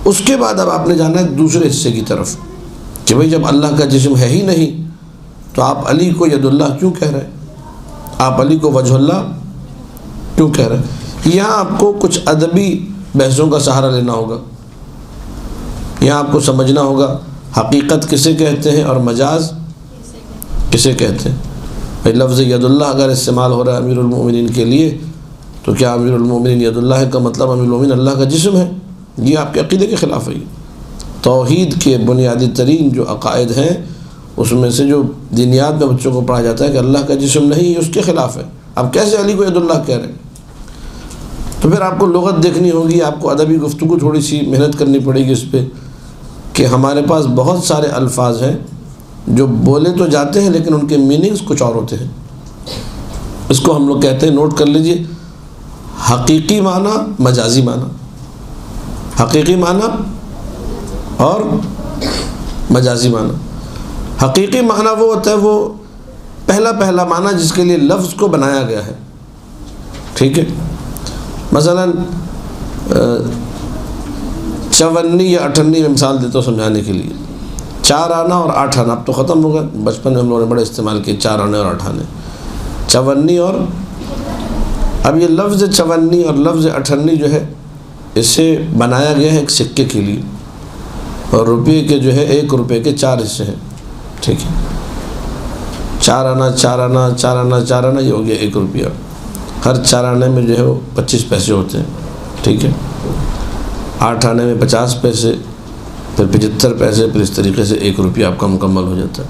اس کے بعد اب آپ نے جانا ہے دوسرے حصے کی طرف کہ بھئی جب اللہ کا جسم ہے ہی نہیں تو آپ علی کو ید اللہ کیوں کہہ رہے ہیں؟ آپ علی کو وجہ اللہ کیوں کہہ رہے ہیں؟ یہاں آپ کو کچھ ادبی بحثوں کا سہارا لینا ہوگا۔ یہاں آپ کو سمجھنا ہوگا حقیقت کسے کہتے ہیں اور مجاز کسے کہتے ہیں۔ بھئی لفظ ید اللہ اگر استعمال ہو رہا ہے امیر المومنین کے لیے تو کیا امیر المومنین ید اللہ کا مطلب امیر المومنین اللہ کا جسم ہے؟ یہ آپ کے عقیدے کے خلاف ہے۔ توحید کے بنیادی ترین جو عقائد ہیں اس میں سے جو دینیات میں بچوں کو پڑھا جاتا ہے کہ اللہ کا جسم نہیں، یہ اس کے خلاف ہے۔ اب کیسے علی کو ید اللہ کہہ رہے ہیں؟ تو پھر آپ کو لغت دیکھنی ہوگی، آپ کو ادبی گفتگو تھوڑی سی محنت کرنی پڑے گی اس پہ کہ ہمارے پاس بہت سارے الفاظ ہیں جو بولے تو جاتے ہیں لیکن ان کے میننگز کچھ اور ہوتے ہیں۔ اس کو ہم لوگ کہتے ہیں، نوٹ کر لیجئے، حقیقی معنی، مجازی معنی۔ حقیقی معنی اور مجازی معنی۔ حقیقی معنی وہ ہوتا ہے وہ پہلا معنی جس کے لیے لفظ کو بنایا گیا ہے، ٹھیک ہے؟ مثلا 54 یا 58 میں مثال دیتا ہوں سمجھانے کے لیے۔ 4 آنا اور 8 آنا اب تو ختم ہو گئے، بچپن میں ہم لوگوں نے بڑے استعمال کیے 4 آنے اور 8 آنے۔ 54 اور اب یہ لفظ 54 اور لفظ 58 جو ہے اسے بنایا گیا ہے ایک سکے کے لیے، اور روپے کے جو ہے 1 روپے کے 4 حصے ہیں، ٹھیک ہے؟ 4 آنا 4 آنا 4 آنا 4 آنا، یہ ہو گیا 1 روپیہ۔ ہر 4 آنے میں جو ہے وہ 25 پیسے ہوتے ہیں، ٹھیک ہے؟ 8 آنے میں 50 پیسے، پھر 75 پیسے، پھر اس طریقے سے 1 روپیہ آپ کا مکمل ہو جاتا ہے۔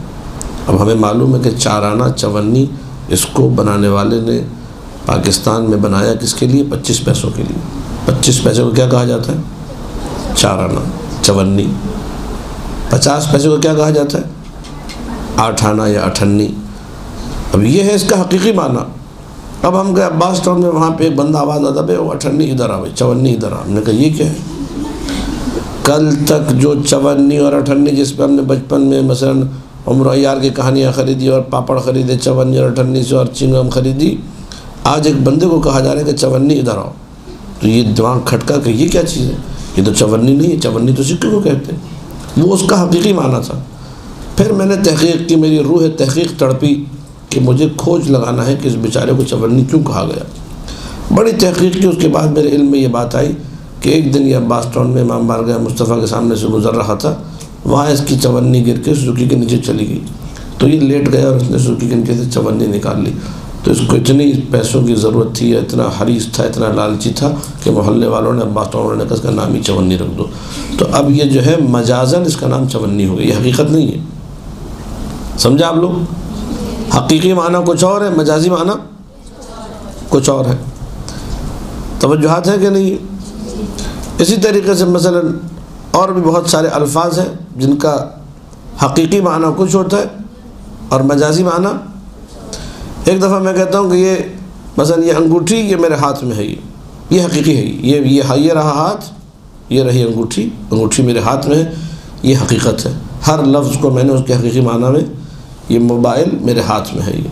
اب ہمیں معلوم ہے کہ 4 آنا 54 اس کو بنانے والے نے پاکستان میں بنایا کس کے لیے؟ 25 پیسوں کے لیے۔ 25 پیسے کو کیا کہا جاتا ہے؟ 4 آنا 54۔ 50 پیسے کو کیا کہا جاتا ہے؟ 8 آنا یا 58۔ اب یہ ہے اس کا حقیقی معنی۔ اب ہم گئے عباس ٹاؤن میں، وہاں پہ ایک بندہ آواز آتا ہے، وہ 58 ادھر آ بھائی، 54 ادھر آ۔ ہم نے کہا یہ کیا ہے؟ کل تک جو 54 اور 58 جس پہ ہم نے بچپن میں مثلا عمر عیار کی کہانیاں خریدی اور پاپڑ خریدے 54 اور 58 سے، اور چنگم خریدی، آج ایک بندے کو کہا جا رہا ہے کہ 54 ادھر آؤ، تو یہ دماغ کھٹکا کہ یہ کیا چیز ہے؟ یہ تو 54 نہیں ہے، 54 تو سکے کو کہتے ہیں۔ وہ اس کا حقیقی معنی تھا۔ پھر میں نے تحقیق کی، میری روح تحقیق تڑپی کہ مجھے کھوج لگانا ہے کہ اس بیچارے کو 54 کیوں کہا گیا۔ بڑی تحقیق کی، اس کے بعد میرے علم میں یہ بات آئی کہ ایک دن یہ عباس ٹاؤن میں امام بارگاہ مصطفیٰ کے سامنے سے گزر رہا تھا، وہاں اس کی 54 گر کے سوکی کے نیچے چلی گئی، تو یہ لیٹ گیا اور اس نے سوکی کے نیچے سے 54 نکال لی۔ تو اس کو اتنی پیسوں کی ضرورت تھی، اتنا حریص تھا، اتنا لالچی تھا کہ محلے والوں نے عباس ٹاؤن نے کہا اس کا نام ہی 54 رکھ دو۔ تو اب یہ جو ہے مجازن اس کا نام 54 ہو گیا، یہ حقیقت نہیں ہے۔ سمجھا آپ لوگ؟ حقیقی معنی کچھ اور ہے، مجازی معنی کچھ اور ہے۔ توجہات ہے کہ نہیں؟ اسی طریقے سے مثلا اور بھی بہت سارے الفاظ ہیں جن کا حقیقی معنی کچھ ہوتا ہے اور مجازی معنی۔ ایک دفعہ میں کہتا ہوں کہ یہ مثلا یہ انگوٹھی یہ میرے ہاتھ میں ہے، یہ حقیقی ہے، یہ رہا ہاتھ، یہ رہی انگوٹھی، انگوٹھی میرے ہاتھ میں ہے، یہ حقیقت ہے۔ ہر لفظ کو میں نے اس کے حقیقی معنی میں، یہ موبائل میرے ہاتھ میں ہے، یہ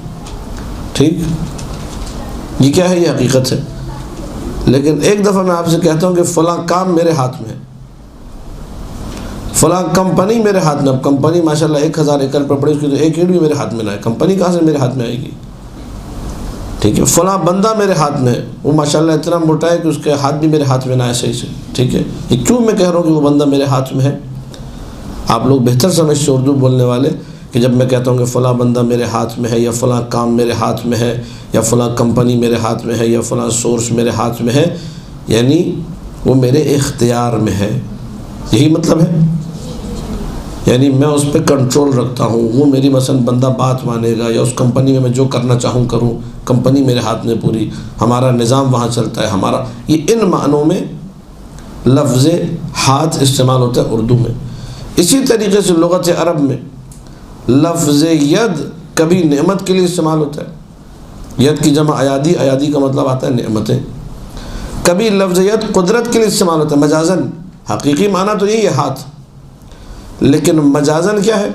ٹھیک، یہ کیا ہے؟ یہ حقیقت ہے۔ لیکن ایک دفعہ میں آپ سے کہتا ہوں کہ فلاں کام میرے ہاتھ میں ہے، فلاں کمپنی میرے ہاتھ میں۔ اب کمپنی ماشاءاللہ 1000 ایکڑ پر پڑی، اس کی تو ایک اینٹ بھی میرے ہاتھ میں نہ ہے، کمپنی کہاں سے میرے ہاتھ میں آئے گی؟ ٹھیک ہے۔ فلاں بندہ میرے ہاتھ میں ہے، وہ ماشاءاللہ اتنا موٹا ہے کہ اس کے ہاتھ بھی میرے ہاتھ میں نہ ہے صحیح سے، ٹھیک ہے۔ یہ کیوں میں کہہ رہا ہوں کہ وہ بندہ میرے ہاتھ میں ہے؟ آپ لوگ بہتر سمجھتے اردو بولنے والے کہ جب میں کہتا ہوں کہ فلاں بندہ میرے ہاتھ میں ہے، یا فلاں کام میرے ہاتھ میں ہے، یا فلاں کمپنی میرے ہاتھ میں ہے، یا فلاں سورس میرے ہاتھ میں ہے، یعنی وہ میرے اختیار میں ہے، یہی مطلب ہے۔ یعنی میں اس پہ کنٹرول رکھتا ہوں، وہ میری مثلا بندہ بات مانے گا، یا اس کمپنی میں جو کرنا چاہوں کروں، کمپنی میرے ہاتھ میں پوری، ہمارا نظام وہاں چلتا ہے ہمارا. یہ ان معنوں میں لفظ ہاتھ استعمال ہوتا ہے اردو میں. اسی طریقے سے لغت عرب میں لفظ ید کبھی نعمت کے لیے استعمال ہوتا ہے، ید کی جمع ایادی، ایادی کا مطلب آتا ہے نعمتیں. کبھی لفظ ید قدرت کے لیے استعمال ہوتا ہے مجازن. حقیقی معنی تو یہی ہے ہاتھ، لیکن مجازن کیا ہے؟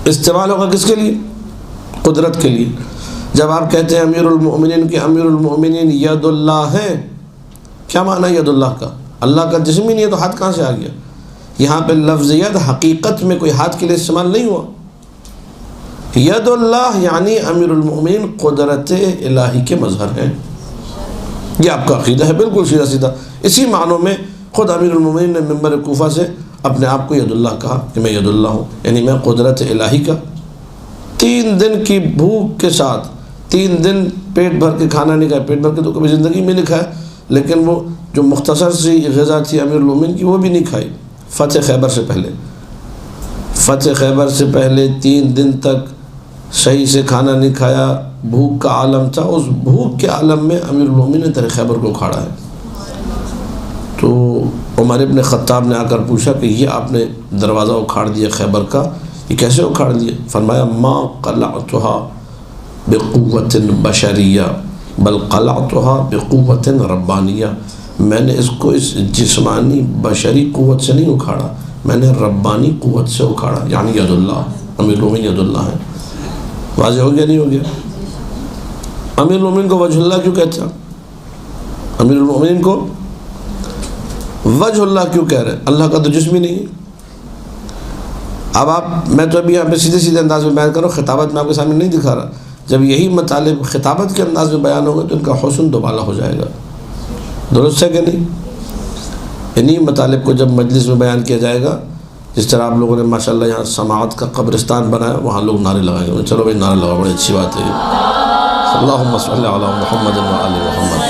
استعمال ہوگا کس کے لیے؟ قدرت کے لیے. جب آپ کہتے ہیں امیر المؤمنین کہ امیر المؤمنین ید اللہ ہے، کیا معنی ہے ید اللہ کا؟ اللہ کا جسم ہی نہیں ہے تو ہاتھ کہاں سے آ گیا؟ یہاں پہ لفظ ید حقیقت میں کوئی ہاتھ کے لیے استعمال نہیں ہوا. ید اللہ یعنی امیر المؤمنین قدرت الہی کے مظہر ہیں. یہ آپ کا عقیدہ ہے، بالکل سیدھا سیدھا. اسی معنوں میں خود امیر المؤمنین نے منبر کوفہ سے اپنے آپ کو ید اللہ کہا کہ میں ید اللہ ہوں، یعنی میں قدرت الہی کا. 3 دن کی بھوک کے ساتھ 3 دن پیٹ بھر کے کھانا نہیں کھایا. پیٹ بھر کے تو کبھی زندگی میں نہیں کھایا، لیکن وہ جو مختصر سی غذا تھی امیر المؤمنین کی وہ بھی نہیں کھائی. فتح خیبر سے پہلے، فتح خیبر سے پہلے 3 دن تک صحیح سے کھانا نہیں کھایا، بھوک کا عالم تھا. اس بھوک کے عالم میں امیر المؤمنین نے تر خیبر کو اکھاڑا ہے. تو عمر ابن خطاب نے آ کر پوچھا کہ یہ آپ نے دروازہ اکھاڑ دیا خیبر کا، یہ کیسے اکھاڑ دیا؟ فرمایا ما قلعتها بقوت بشریہ بل قلعتها بقوت ربانیہ. میں نے اس کو اس جسمانی بشری قوت سے نہیں اکھاڑا، میں نے ربانی قوت سے اکھاڑا، یعنی ید اللہ. امیر المؤمنین ید اللہ ہے. واضح ہو گیا نہیں ہو گیا؟ امیر المؤمنین کو وجہ اللہ کیوں کہتے ہیں؟ امیر المؤمنین کو وجہ اللہ کیوں کہہ رہے ہیں؟ اللہ کا تو جسم ہی نہیں ہے. اب میں تو ابھی یہاں پہ سیدھے سیدھے انداز میں بیان کروں، خطابت میں آپ کے سامنے نہیں دکھا رہا. جب یہی مطالب خطابت کے انداز میں بیان ہوگا تو ان کا حسن دوبالا ہو جائے گا. درست ہے کہ نہیں؟ انہی مطالب کو جب مجلس میں بیان کیا جائے گا، جس طرح آپ لوگوں نے ماشاءاللہ یہاں سماعت کا قبرستان بنایا، وہاں لوگ نعرے لگائیں گے. چلو بھائی نعرہ لگاؤ، بڑی اچھی بات ہے یہ. اللہم صلی علی محمد و آل محمد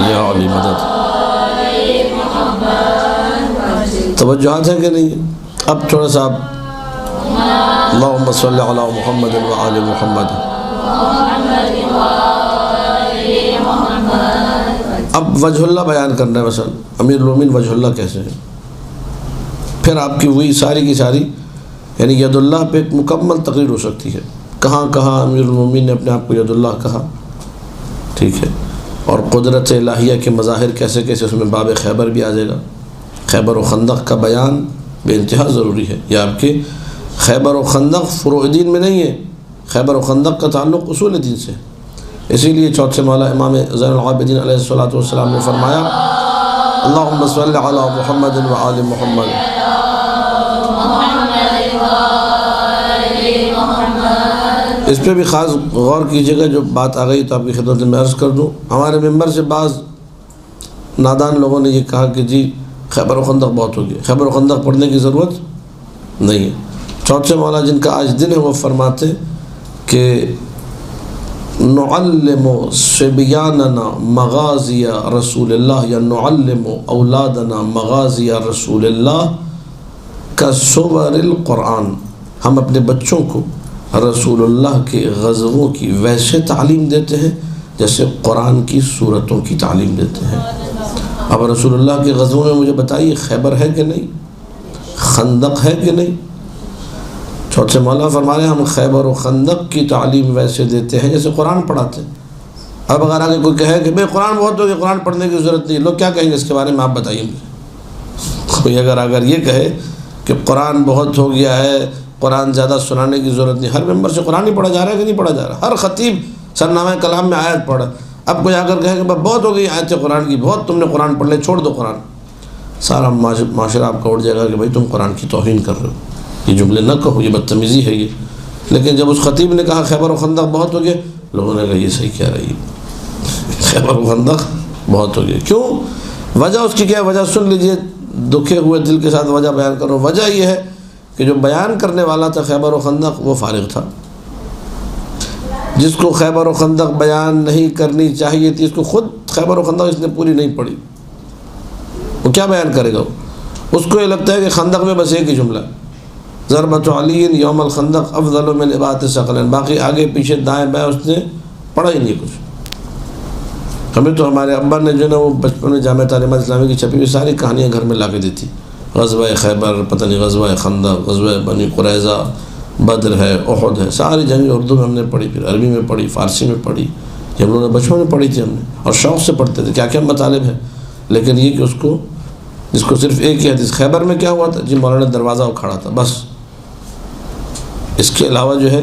یا علی مدد. توجہات ہیں کہ نہیں؟ اب تھوڑا سا اللہم صلی علی محمد و آل محمد. اب وجہ اللہ بیان کرنا ہے. مثلا امیر المؤمنین وجہ اللہ کیسے ہیں؟ پھر آپ کی وہی ساری کی ساری یعنی ید اللہ پہ ایک مکمل تقریر ہو سکتی ہے. کہاں کہاں امیر المؤمنین نے اپنے آپ کو ید اللہ کہا، ٹھیک ہے. اور قدرت الہیہ کے مظاہر کیسے کیسے، اس میں باب خیبر بھی آ جائے گا. خیبر و خندق کا بیان بے انتہا ضروری ہے. یہ آپ کے خیبر و خندق فروع دین میں نہیں ہے، خیبر و خندق کا تعلق اصول دین سے. اسی لیے چوتھے مولا امام زین العابدین علیہ السلام نے فرمایا اللہم صلی علی محمد و آل محمد. اس پہ بھی خاص غور کیجیے گا. جو بات آ گئی تو آپ کی خدمت میں عرض کر دوں. ہمارے ممبر سے بعض نادان لوگوں نے یہ کہا کہ جی خیبر و خندق بہت ہو گیا، خیبر و خندق پڑھنے کی ضرورت نہیں ہے. چوتھے مولا جن کا آج دن ہے وہ فرماتے کہ نعلم صبیاننا مغازی رسول اللہ، یا نعلم اولادنا مغازی رسول اللہ کا صور القرآن. ہم اپنے بچوں کو رسول اللہ کے غزووں کی ویسے تعلیم دیتے ہیں جیسے قرآن کی صورتوں کی تعلیم دیتے ہیں. اب رسول اللہ کے غزووں میں مجھے بتائیے خیبر ہے کہ نہیں، خندق ہے کہ نہیں؟ چوتھے مولا فرما رہے ہیں ہم خیبر و خندق کی تعلیم ویسے دیتے ہیں جیسے قرآن پڑھاتے ہیں. اب اگر آگے کوئی کہے کہ بھئی قرآن بہت ہو گیا، قرآن پڑھنے کی ضرورت نہیں، لوگ کیا کہیں گے اس کے بارے میں آپ بتائیے مجھے. کوئی اگر یہ کہے کہ قرآن بہت ہو گیا ہے، قرآن زیادہ سنانے کی ضرورت نہیں، ہر ممبر سے قرآن ہی پڑھا جا رہا ہے کہ نہیں پڑھا جا رہا؟ ہر خطیب سرنامہ کلام میں آیت پڑھا. اب کوئی آ کر کہے کہ بہت ہو گئی آیت قرآن کی، بہت تم نے قرآن پڑھ لے، چھوڑ دو قرآن. سارا معاشرہ آپ کا اٹھ جائے گا کہ بھائی تم قرآن کی توہین کر رہے ہو. یہ جملے نہ کہو، یہ بدتمیزی ہے یہ. لیکن جب اس خطیب نے کہا خیبر و خندق بہت ہو گیا، لوگوں نے کہا یہ صحیح کہہ رہی ہے، خیبر و خندق بہت ہو گیا. کیوں؟ وجہ اس کی کیا وجہ سن لیجئے، دکھے ہوئے دل کے ساتھ وجہ بیان کرو. وجہ یہ ہے کہ جو بیان کرنے والا تھا خیبر و خندق وہ فارغ تھا. جس کو خیبر و خندق بیان نہیں کرنی چاہیے تھی، اس کو خود خیبر و خندق اس نے پوری نہیں پڑھی، وہ کیا بیان کرے گا؟ اس کو یہ لگتا ہے کہ خندق میں بس ایک ہی جملہ ضربۃ علی یوم الخندق افضل من اباۃ ثقلین، باقی آگے پیچھے دائیں بائیں اس نے پڑھا ہی نہیں کچھ۔ ہمیں تو ہمارے ابا نے جو ہے نا وہ بچپن میں جامعہ تعلیمات اسلامی کی چھپی ہوئی ساری کہانیاں گھر میں لا کے دی تھی، غزوہ خیبر، پتہ نہیں غزوہ خندق، غزوہ بنی قریظہ، بدر ہے، احد ہے، ساری جنگیں اردو میں ہم نے پڑھی، پھر عربی میں پڑھی، فارسی میں پڑھی، یہ ہم لوگوں نے بچپن میں پڑھی تھی ہم نے، اور شوق سے پڑھتے تھے، کیا کیا مطالب ہیں۔ لیکن یہ کہ جس کو صرف ایک ہی حدیث، خیبر میں کیا ہوا تھا جی، مولانا دروازہ اکھاڑا تھا، بس اس کے علاوہ جو ہے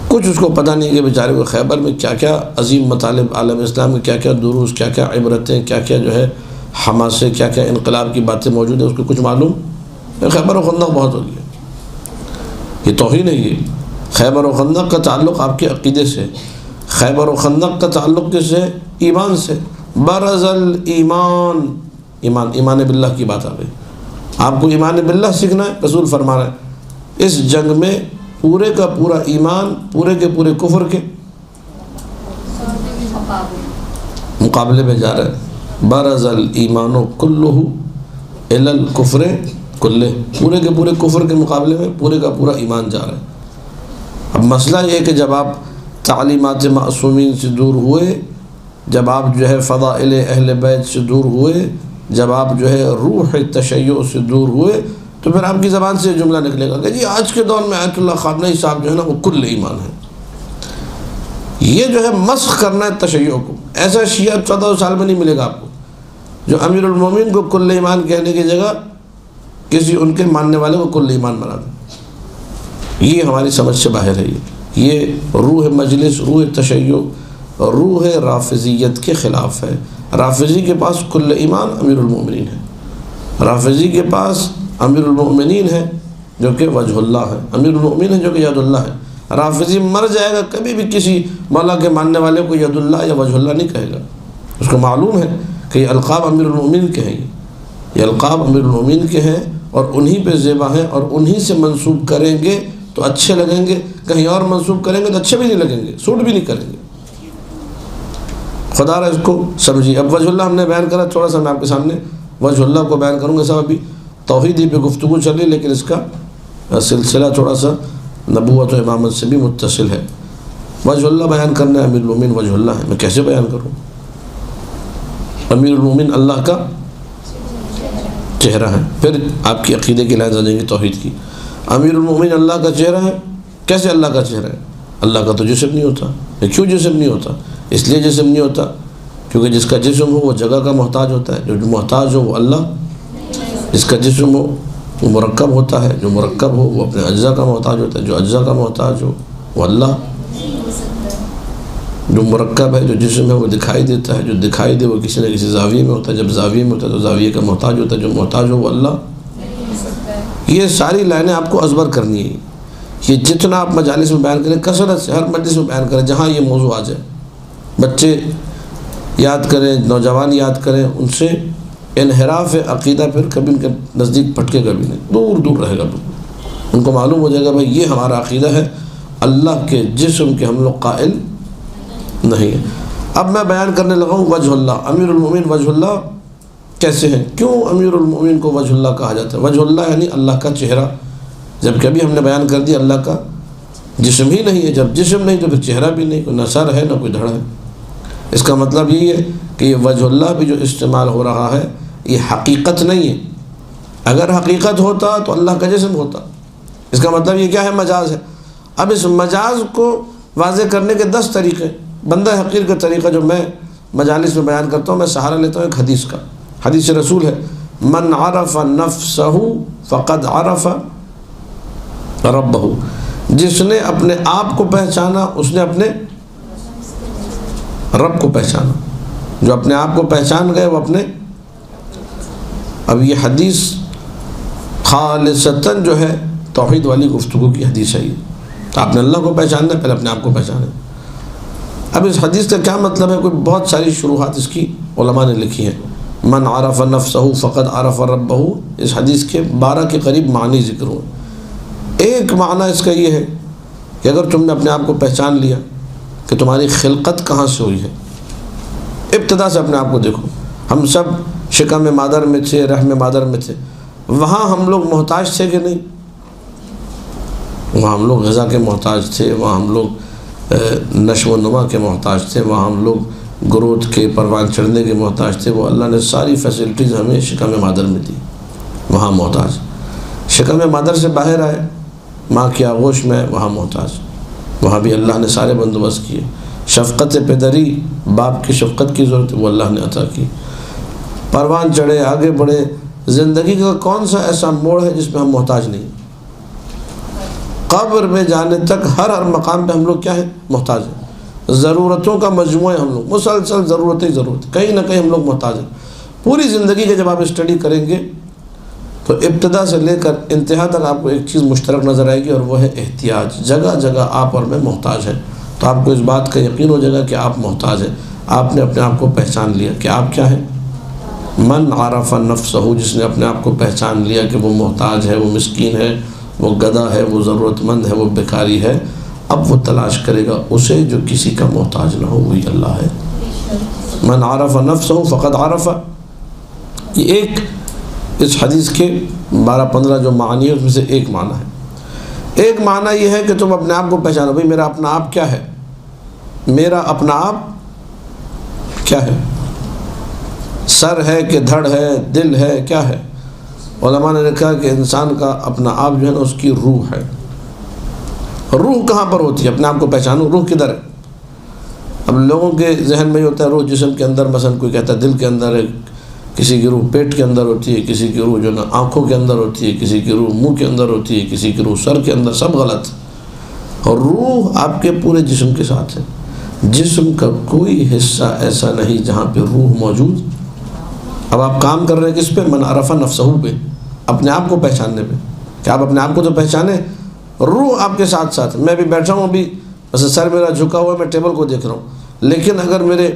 کچھ اس کو پتہ نہیں کہ بیچارے کو خیبر میں کیا کیا عظیم مطالب عالم اسلام کے، کیا کیا دروس، کیا کیا عبرتیں، کیا کیا جو ہے حماسے، کیا کیا انقلاب کی باتیں موجود ہیں، اس کو کچھ معلوم ہے۔ خیبر و خندق بہت ہو گیا، یہ توہین ہے۔ یہ خیبر و خندق کا تعلق آپ کے عقیدے سے، خیبر و خندق کا تعلق کس سے؟ ایمان سے۔ برز الایمان، ایمان باللہ کی بات آ گئی۔ آپ کو ایمان باللہ سیکھنا ہے، رسول فرما رہے ہیں اس جنگ میں پورے کا پورا ایمان پورے کے پورے کفر کے مقابلے میں جا رہا ہے۔ برز الایمان کلہ الی الکفر کلہ، پورے کے پورے کفر کے مقابلے میں پورے کا پورا ایمان جا رہا ہے۔ اب مسئلہ یہ ہے کہ جب آپ تعلیمات معصومین سے دور ہوئے، جب آپ جو ہے فضائل اہل بیت سے دور ہوئے، جب آپ جو ہے روح تشیع سے دور ہوئے، تو پھر آپ کی زبان سے یہ جملہ نکلے گا کہ جی آج کے دور میں آیت اللہ خامنئی صاحب جو ہے نا وہ کل ایمان ہے۔ یہ جو ہے مسخ کرنا ہے تشیع کو۔ ایسا شیعہ 14 سال میں نہیں ملے گا آپ کو جو امیر المومنین کو کل ایمان کہنے کی جگہ کسی ان کے ماننے والے کو کل ایمان بنا دے۔ یہ ہماری سمجھ سے باہر ہے۔ یہ روح مجلس، روح تشیع، روح رافضیت کے خلاف ہے۔ رافضی کے پاس کل ایمان امیر المومنین ہے، رافضی کے پاس امیر المومنین ہے جو کہ وجہ اللہ ہے، امیر المومنین ہے جو کہ ید اللہ ہے۔ رافضی مر جائے گا کبھی بھی کسی مولا کے ماننے والے کو ید اللہ یا وجہ اللہ نہیں کہے گا، اس کو معلوم ہے کہ یہ القاب امیر المومنین کے ہیں، یہ القاب امیر المومنین کے ہیں اور انہی پہ زیبا ہیں، اور انہی سے منسوب کریں گے تو اچھے لگیں گے، کہیں اور منسوب کریں گے تو اچھے بھی نہیں لگیں گے، سوٹ بھی نہیں کریں گے۔ خدا را اس کو سمجھیے۔ اب وجہ اللہ ہم نے بیان کرا، تھوڑا سا میں آپ کے سامنے وجہ اللہ کو بیان کروں گا۔ صاحب ابھی توحیدی پہ گفتگو چل رہی، لیکن اس کا سلسلہ تھوڑا سا نبوت و امامت سے بھی متصل ہے۔ وجہ اللہ بیان کرنا ہے، امیر المومنین وجہ اللہ ہے، میں کیسے بیان کروں؟ امیر المومنین اللہ کا چہرہ ہے۔ پھر آپ کی عقیدے کی لائن آ جائیں گی توحید کی۔ امیر المومنین اللہ کا چہرہ ہے، کیسے اللہ کا چہرہ ہے؟ اللہ کا تو جسم نہیں ہوتا۔ کیوں جسم نہیں ہوتا؟ اس لیے جسم نہیں ہوتا کیونکہ جس کا جسم ہو وہ جگہ کا محتاج ہوتا ہے، جو محتاج ہو وہ اللہ، جس کا جسم ہو وہ مرکب ہوتا ہے، جو مرکب ہو وہ اپنے اجزاء کا محتاج ہوتا ہے، جو اجزاء کا محتاج ہو وہ اللہ، جو مرکب ہے جو جسم ہے وہ دکھائی دیتا ہے، جو دکھائی دے وہ کسی نہ کسی زاویے میں ہوتا ہے، جب زاویے میں ہوتا ہے تو زاویے کا محتاج ہوتا ہے، جو محتاج ہو وہ اللہ۔ یہ ساری لائنیں آپ کو ازبر کرنی ہے۔ یہ جتنا آپ مجالس میں بیان کریں، کثرت سے ہر مجلس میں بیان کریں جہاں یہ موضوع آ جائے، بچے یاد کریں، نوجوان یاد کریں، ان سے انحراف عقیدہ پھر کبھی ان کے نزدیک پھٹکے گا بھی نہیں، دور دور رہے گا۔ ان کو معلوم ہو جائے گا بھائی یہ ہمارا عقیدہ ہے، اللہ کے جسم کے ہم لوگ قائل نہیں ہیں۔ اب میں بیان کرنے لگا ہوں وجہ اللہ، امیر المومنین وجہ اللہ کیسے ہیں، کیوں امیر المومنین کو وجہ اللہ کہا جاتا ہے؟ وجہ اللہ یعنی اللہ کا چہرہ، جب کبھی ہم نے بیان کر دیا اللہ کا جسم ہی نہیں ہے، جب جسم نہیں تو پھر چہرہ بھی نہیں، کوئی نہ سر ہے نہ کوئی دھڑ ہے۔ اس کا مطلب یہ ہے کہ یہ وجہ اللہ بھی جو استعمال ہو رہا ہے یہ حقیقت نہیں ہے۔ اگر حقیقت ہوتا تو اللہ کا جسم ہوتا۔ اس کا مطلب یہ کیا ہے؟ مجاز ہے۔ اب اس مجاز کو واضح کرنے کے 10 طریقے، بندہ حقیر کا طریقہ جو میں مجالس میں بیان کرتا ہوں، میں سہارا لیتا ہوں ایک حدیث کا۔ حدیث رسول ہے، من عرف نفسہ فقد عرف ربہ، جس نے اپنے آپ کو پہچانا اس نے اپنے رب کو پہچانا۔ جو اپنے آپ کو پہچان گئے وہ اپنے، اب یہ حدیث خالصتاً جو ہے توحید والی گفتگو کی حدیث ہے۔ یہ تو آپ نے اللہ کو پہچاننا ہے، پہلے اپنے آپ کو پہچانا ہے۔ اب اس حدیث کا کیا مطلب ہے؟ کوئی بہت ساری شروحات اس کی علماء نے لکھی ہیں۔ من عرف نفسہ فقد عرف ربہ، اس حدیث کے 12 کے قریب معنی ذکر ہوئے۔ ایک معنی اس کا یہ ہے کہ اگر تم نے اپنے آپ کو پہچان لیا کہ تمہاری خلقت کہاں سے ہوئی ہے، ابتدا سے اپنے آپ کو دیکھو۔ ہم سب شکم مادر میں تھے، رحم مادر میں تھے، وہاں ہم لوگ محتاج تھے کہ نہیں؟ وہاں ہم لوگ غذا کے محتاج تھے، وہاں ہم لوگ نشو و نما کے محتاج تھے، وہاں ہم لوگ گروتھ کے، پروان چڑھنے کے محتاج تھے۔ وہ اللہ نے ساری فیسلٹیز ہمیں شکم مادر میں دی، وہاں محتاج۔ شکم مادر سے باہر آئے، ماں کی آغوش میں، وہاں محتاج، وہاں بھی اللہ نے سارے بندوبست کیے۔ شفقت پدری، باپ کی شفقت کی ضرورت وہ اللہ نے عطا کی۔ پروان چڑھے، آگے بڑھے، زندگی کا کون سا ایسا موڑ ہے جس میں ہم محتاج نہیں؟ قبر میں جانے تک ہر مقام پہ ہم لوگ کیا ہے؟ محتاج ہیں۔ ضرورتوں کا مجموعہ ہے ہم لوگ، مسلسل ضرورت ہی ضرورت، کہیں نہ کہیں ہم لوگ محتاج ہیں۔ پوری زندگی کے جب آپ اسٹڈی کریں گے تو ابتدا سے لے کر انتہا تک آپ کو ایک چیز مشترک نظر آئے گی، اور وہ ہے احتیاج۔ جگہ جگہ آپ اور میں محتاج ہیں۔ تو آپ کو اس بات کا یقین ہو جائے گا کہ آپ محتاج ہیں۔ آپ نے اپنے آپ کو پہچان لیا کہ آپ کیا ہیں۔ من عرف نفسہ، جس نے اپنے آپ کو پہچان لیا کہ وہ محتاج ہے، وہ مسکین ہے، وہ گدھا ہے، وہ ضرورت مند ہے، وہ بیکاری ہے، اب وہ تلاش کرے گا اسے جو کسی کا محتاج نہ ہو، وہی اللہ ہے۔ من عرف نفسہ فقد عرف، یہ ایک اس حدیث کے 12-15 جو معنی ہے اس میں سے ایک معنی ہے۔ ایک معنی یہ ہے کہ تم اپنے آپ کو پہچانو، بھئی میرا اپنا آپ کیا ہے، میرا اپنا آپ کیا ہے، سر ہے کہ دھڑ ہے، دل ہے، کیا ہے؟ علماء نے لکھا کہ انسان کا اپنا آپ جو ہے نا اس کی روح ہے۔ روح کہاں پر ہوتی ہے؟ اپنے آپ کو پہچانو، روح کدھر ہے؟ اب لوگوں کے ذہن میں یہ ہوتا ہے روح جسم کے اندر، مثلا کوئی کہتا ہے دل کے اندر ہے، کسی کی روح پیٹ کے اندر ہوتی ہے، کسی کی روح جو نا آنکھوں کے اندر ہوتی ہے، کسی کی روح منہ کے اندر ہوتی ہے، کسی کی روح سر کے اندر، سب غلط۔ اور روح آپ کے پورے جسم کے ساتھ ہے۔ جسم کا کوئی حصہ ایسا نہیں جہاں پہ روح موجود۔ اب آپ کام کر رہے ہیں کس پہ؟ من عرف نفسہ پہ، اپنے آپ کو پہچاننے پہ، کہ آپ اپنے آپ کو تو پہچانیں، روح آپ کے ساتھ ساتھ۔ میں بھی بیٹھا ہوں، ابھی بس سر میرا جھکا ہوا ہے، میں ٹیبل کو دیکھ رہا ہوں، لیکن اگر میرے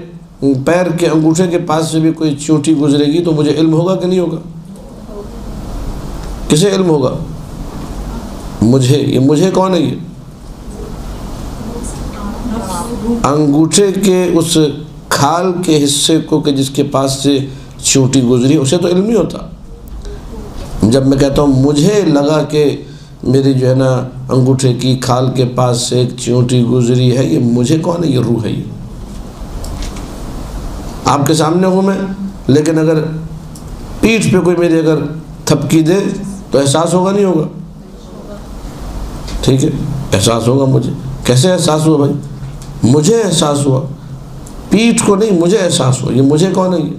پیر کے انگوٹھے کے پاس سے بھی کوئی چیونٹی گزرے گی تو مجھے علم ہوگا کہ نہیں ہوگا؟ کسے علم ہوگا؟ مجھے۔ یہ مجھے کون ہے؟ یہ انگوٹھے کے اس کھال کے حصے کو کہ جس کے پاس سے چیونٹی گزری، اسے تو علم نہیں ہوتا۔ جب میں کہتا ہوں مجھے لگا کہ میری جو ہے نا انگوٹھے کی کھال کے پاس سے ایک چیونٹی گزری ہے، یہ مجھے کون ہے؟ یہ روح ہے۔ یہ آپ کے سامنے ہوں میں، لیکن اگر پیٹھ پہ کوئی میری اگر تھپکی دے تو احساس ہوگا نہیں ہوگا؟ ٹھیک ہے، احساس ہوگا مجھے۔ کیسے احساس ہوا بھائی؟ مجھے احساس ہوا، پیٹھ کو نہیں، مجھے احساس ہوا۔ یہ مجھے کون ہے؟ یہ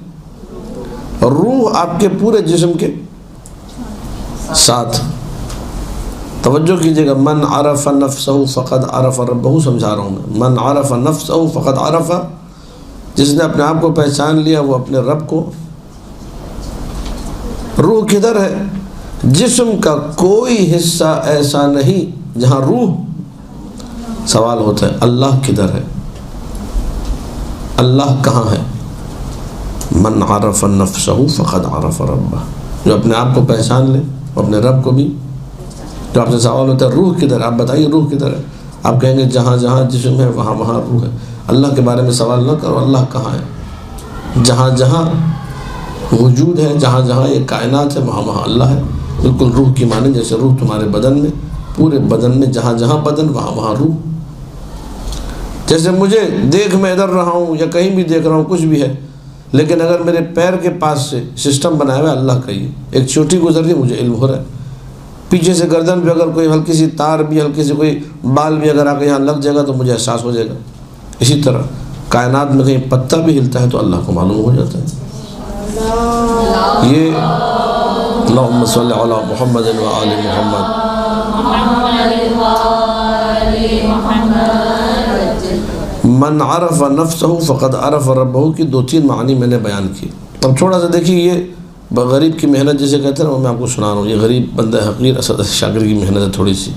روح آپ کے پورے جسم کے ساتھ۔ توجہ کیجئے گا، من عرف نفسہ فقد عرف ربہ، سمجھا رہا ہوں میں۔ من عرف نفسہ فقد عرف، جس نے اپنے آپ کو پہچان لیا وہ اپنے رب کو۔ روح کدھر ہے؟ جسم کا کوئی حصہ ایسا نہیں جہاں روح۔ سوال ہوتا ہے اللہ کدھر ہے؟ اللہ کہاں ہے؟ من عرف نفسہ فقد عرف ربہ، جو اپنے آپ کو پہچان لے، اپنے رب کو بھی۔ جو آپ سے سوال ہوتا ہے روح کدھر ہے، آپ بتائیے روح کدھر ہے؟ آپ کہیں گے جہاں جہاں جسم ہے وہاں وہاں روح ہے۔ اللہ کے بارے میں سوال نہ کرو، اللہ کہاں ہے؟ جہاں جہاں وجود ہے، جہاں جہاں یہ کائنات ہے، وہاں وہاں اللہ ہے۔ بالکل روح کی معنی جیسے روح تمہارے بدن میں، پورے بدن میں جہاں جہاں بدن وہاں وہاں روح۔ جیسے مجھے دیکھ میں ادھر رہا ہوں یا کہیں بھی دیکھ رہا ہوں، کچھ بھی ہے، لیکن اگر میرے پیر کے پاس سے سسٹم بنایا ہوا ہے اللہ کا، یہ ایک چوٹی گزر رہی ہے، مجھے علم ہو رہا ہے۔ پیچھے سے گردن پہ اگر کوئی ہلکی سی تار بھی، ہلکی سی کوئی بال بھی اگر آ کے یہاں لگ جائے گا تو مجھے احساس ہو جائے گا۔ اسی طرح کائنات میں کہیں پتا بھی ہلتا ہے تو اللہ کو معلوم ہو جاتا ہے۔ یہ اللہم صلی علی محمد و آل محمد۔ من عرف نفسہ فقد عرف ربہ کی 2-3 معنی میں نے بیان کی۔ اب تھوڑا سا دیکھیے، یہ غریب کی محنت جسے کہتے ہیں وہ میں آپ کو سنا رہا ہوں۔ یہ غریب بندہ حقیر اسد شاکر کی محنت ہے تھوڑی سی۔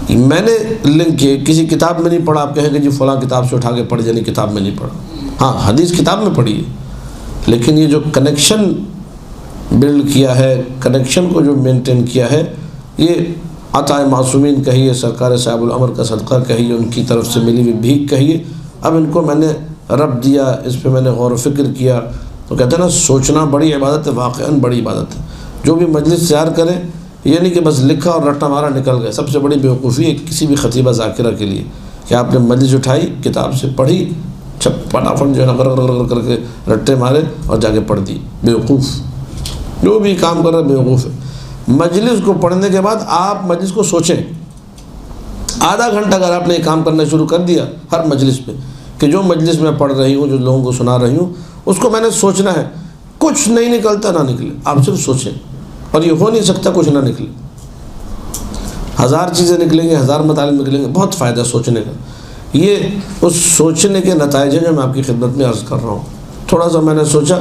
میں نے لنک کیے، کسی کتاب میں نہیں پڑھا۔ آپ کہیں کہ جی فلاں کتاب سے اٹھا کے پڑھ، یعنی کتاب میں نہیں پڑھا۔ ہاں حدیث کتاب میں پڑھی ہے، لیکن یہ جو کنیکشن بلڈ کیا ہے، کنیکشن کو جو مینٹین کیا ہے، یہ عطا معصومین کہیے، سرکار صاحب العمر کا صدقہ کہیے، ان کی طرف سے ملی ہوئی بھیک کہیے۔ اب ان کو میں نے رب دیا، اس پہ میں نے غور و فکر کیا، تو کہتے ہیں نا سوچنا بڑی عبادت ہے، واقعاً بڑی عبادت ہے۔ جو بھی مجلس تیار کرے یہ نہیں کہ بس لکھا اور رٹا مارا نکل گئے۔ سب سے بڑی بیوقوفی ہے کسی بھی خطیبہ ذاکرہ کے لیے کہ آپ نے مجلس اٹھائی، کتاب سے پڑھی، فٹافٹ جو ہے نا غر کر کے رٹے مارے اور جا کے پڑھ دی۔ بیوقوف، جو بھی کام کر رہا ہے بیوقوف ہے۔ مجلس کو پڑھنے کے بعد آپ مجلس کو سوچیں، آدھا گھنٹہ اگر آپ نے یہ کام کرنا شروع کر دیا ہر مجلس پہ کہ جو مجلس میں پڑھ رہی ہوں، جو لوگوں کو سنا رہی ہوں، اس کو میں نے سوچنا ہے۔ کچھ نہیں نکلتا نہ نکلے، آپ صرف سوچیں، اور یہ ہو نہیں سکتا کچھ نہ نکلے۔ 1000 چیزیں نکلیں گے، 1000 مطالب نکلیں گے، بہت فائدہ سوچنے کا۔ یہ اس سوچنے کے نتائج ہیں جو میں آپ کی خدمت میں عرض کر رہا ہوں۔ تھوڑا سا میں نے سوچا،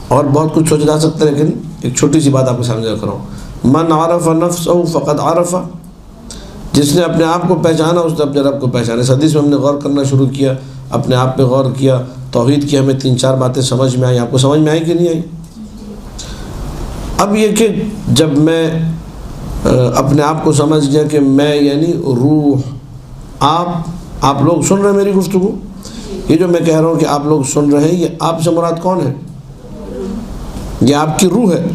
اور بہت کچھ سوچا جا سکتا ہے، لیکن ایک چھوٹی سی بات آپ کے سامنے رکھ رہا ہوں۔ من عرف نفسہ فقد عرف، جس نے اپنے آپ کو پہچانا اس نے اپنے رب کو پہچانا۔ اس حدیث میں ہم نے غور کرنا شروع کیا، اپنے آپ پہ غور کیا، توحید کی ہمیں 3-4 باتیں سمجھ میں آئیں۔ آپ کو سمجھ میں آئی کہ نہیں آئی؟ اب یہ کہ جب میں اپنے آپ کو سمجھ گیا کہ میں یعنی روح، آپ لوگ سن رہے ہیں میری گفتگو، یہ جو میں کہہ رہا ہوں کہ آپ لوگ سن رہے ہیں، یہ آپ سے مراد کون ہے؟ یہ آپ کی روح ہے۔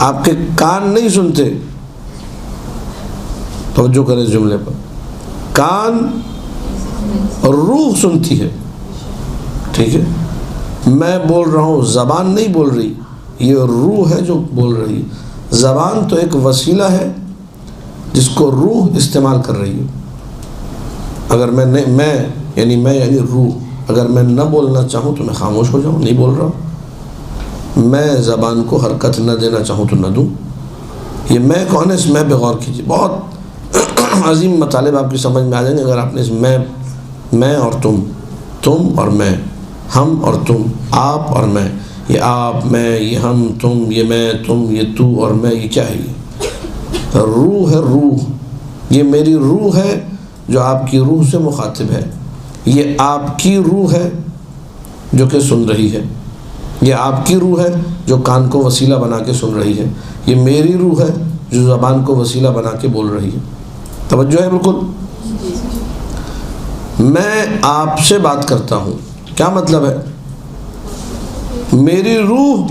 آپ کے کان نہیں سنتے، توجہ کریں اس جملے پر، کان اور روح سنتی ہے، ٹھیک ہے؟ میں بول رہا ہوں، زبان نہیں بول رہی، یہ روح ہے جو بول رہی ہے۔ زبان تو ایک وسیلہ ہے جس کو روح استعمال کر رہی ہے۔ اگر میں یعنی روح، اگر میں نہ بولنا چاہوں تو میں خاموش ہو جاؤں، نہیں بول رہا ہوں۔ میں زبان کو حرکت نہ دینا چاہوں تو نہ دوں۔ یہ میں کون ہے، اس میں پہ غور کیجیے، بہت عظیم مطالب آپ کی سمجھ میں آ جائیں گے اگر آپ نے اس میں اور تم اور میں، ہم اور تم، آپ اور میں، یہ آپ، میں، یہ ہم، تم، یہ میں، تم، یہ تو اور میں، یہ کیا ہے؟ یہ روح ہے۔ روح یہ میری روح ہے جو آپ کی روح سے مخاطب ہے۔ یہ آپ کی روح ہے جو کہ سن رہی ہے۔ یہ آپ کی روح ہے جو کان کو وسیلہ بنا کے سن رہی ہے۔ یہ میری روح ہے جو زبان کو وسیلہ بنا کے بول رہی ہے۔ توجہ ہے بالکل؟ میں آپ سے بات کرتا ہوں، کیا مطلب ہے؟ میری روح،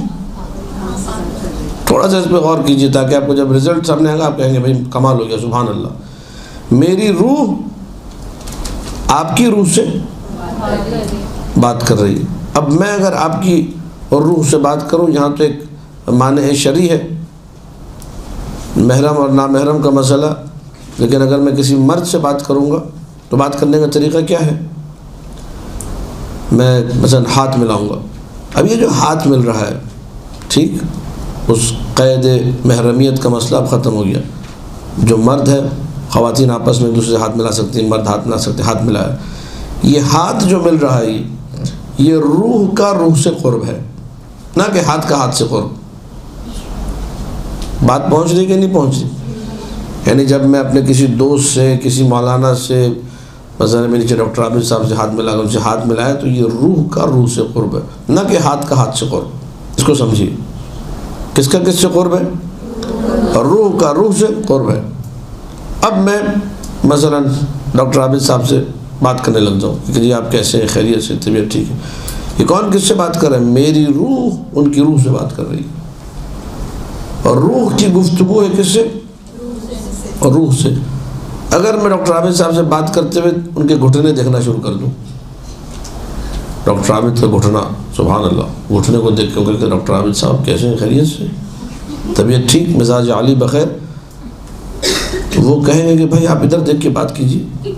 تھوڑا سا اس پہ غور کیجیے تاکہ آپ کو جب رزلٹ سامنے آئے گا آپ کہیں گے بھائی کمال ہو گیا، سبحان اللہ۔ میری روح آپ کی روح سے بات کر رہی ہے۔ اب میں اگر آپ کی روح سے بات کروں، یہاں تو ایک معنی شرعی ہے، محرم اور نامحرم کا مسئلہ، لیکن اگر میں کسی مرد سے بات کروں گا تو بات کرنے کا طریقہ کیا ہے؟ میں مثلا ہاتھ ملاؤں گا۔ اب یہ جو ہاتھ مل رہا ہے، ٹھیک، اس قید محرمیت کا مسئلہ اب ختم ہو گیا۔ جو مرد ہے، خواتین آپس میں ایک دوسرے سے ہاتھ ملا سکتی ہیں، مرد ہاتھ ملا سکتے ہیں، ہاتھ ملایا۔ یہ ہاتھ جو مل رہا ہے یہ روح کا روح سے قرب ہے، نہ کہ ہاتھ کا ہاتھ سے قرب۔ بات پہنچ رہی کہ نہیں پہنچ رہی؟ یعنی جب میں اپنے کسی دوست سے، کسی مولانا سے، مثلا میں نیچے ڈاکٹر عابد صاحب سے ہاتھ ملا کر ان سے ہاتھ ملایا تو یہ روح کا روح سے قرب ہے، نہ کہ ہاتھ کا ہاتھ سے قرب۔ اس کو سمجھیے، کس کا کس سے قرب ہے؟ روح کا روح سے قرب ہے۔ اب میں مثلا ڈاکٹر عابد صاحب سے بات کرنے لگ جاؤں کہ جی آپ کیسے ہیں، خیریت سے، طبیعت ٹھیک ہے، یہ کون کس سے بات کر رہا ہے؟ میری روح ان کی روح سے بات کر رہی ہے، اور روح کی گفتگو ہے کس سے؟ اور روح سے۔ اگر میں ڈاکٹر عابد صاحب سے بات کرتے ہوئے ان کے گھٹنے دیکھنا شروع کر دوں، ڈاکٹر عابد کا گھٹنا، سبحان اللہ، گھٹنے کو دیکھ کے کہ ڈاکٹر عابد صاحب کیسے ہیں، خیریت سے، طبیعت ٹھیک، مزاج عالی بخیر، تو وہ کہیں گے کہ بھائی آپ ادھر دیکھ کے بات کیجیے،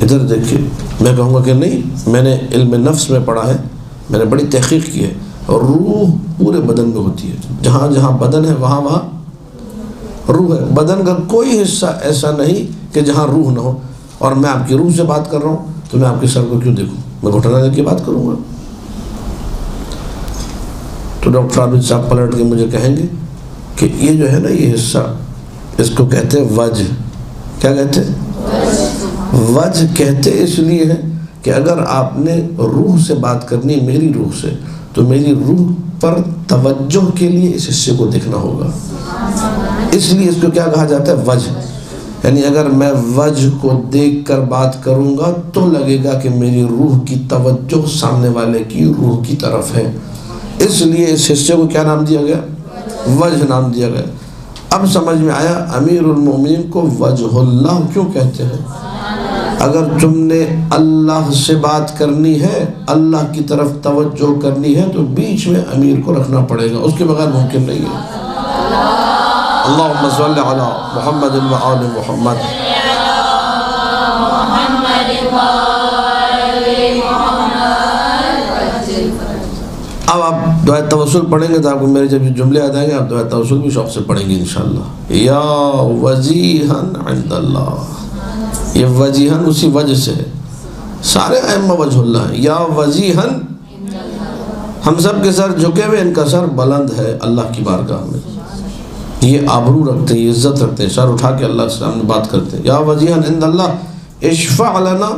ادھر دیکھ کے۔ میں کہوں گا کہ نہیں، میں نے علم نفس میں پڑھا ہے، میں نے بڑی تحقیق کی ہے، اور روح پورے بدن میں ہوتی ہے، جہاں جہاں بدن ہے وہاں وہاں روح ہے۔ بدن کا کوئی حصہ ایسا نہیں کہ جہاں روح نہ ہو، اور میں آپ کی روح سے بات کر رہا ہوں تو میں آپ کے سر کو کیوں دیکھوں؟ میں گھٹنا دیکھ کے بات کروں گا؟ تو ڈاکٹر عابد صاحب پلٹ کے مجھے کہیں گے کہ یہ جو ہے نا یہ حصہ، اس کو کہتے ہیں وجہ۔ کیا کہتے ہیں؟ وجہ کہتے اس لیے ہے کہ اگر آپ نے روح سے بات کرنی میری روح سے تو میری روح پر توجہ کے لیے اس حصے کو دیکھنا ہوگا، اس لیے اس کو کیا کہا جاتا ہے؟ وجہ۔ یعنی اگر میں وجہ کو دیکھ کر بات کروں گا تو لگے گا کہ میری روح کی توجہ سامنے والے کی روح کی طرف ہے، اس لیے اس حصے کو کیا نام دیا گیا؟ وجہ نام دیا گیا۔ اب سمجھ میں آیا امیر المومنین کو وجہ اللہ کیوں کہتے ہیں؟ اگر تم نے اللہ سے بات کرنی ہے، اللہ کی طرف توجہ کرنی ہے تو بیچ میں امیر کو رکھنا پڑے گا، اس کے بغیر ممکن نہیں ہے۔ اللہم صلی علی محمد و آل محمد۔ اب آپ دعائے توسل پڑھیں گے تو آپ کو میرے جب جملے یاد آئیں گے، آپ دعائے توسل بھی شوق سے پڑھیں گے انشاءاللہ۔ یا وجیہن عند اللہ، یہ وجیہن اسی وجہ سے ہے، سارے ائمہ وجہ اللہ ہیں۔ یا وجیہن، ہم سب کے سر جھکے ہوئے، ان کا سر بلند ہے اللہ کی بارگاہ میں، یہ آبرو رکھتے ہیں، یہ عزت رکھتے ہیں، سر اٹھا کے اللہ کے سامنے بات کرتے ہیں۔ یا وجیہن عند اللہ اشفع لنا،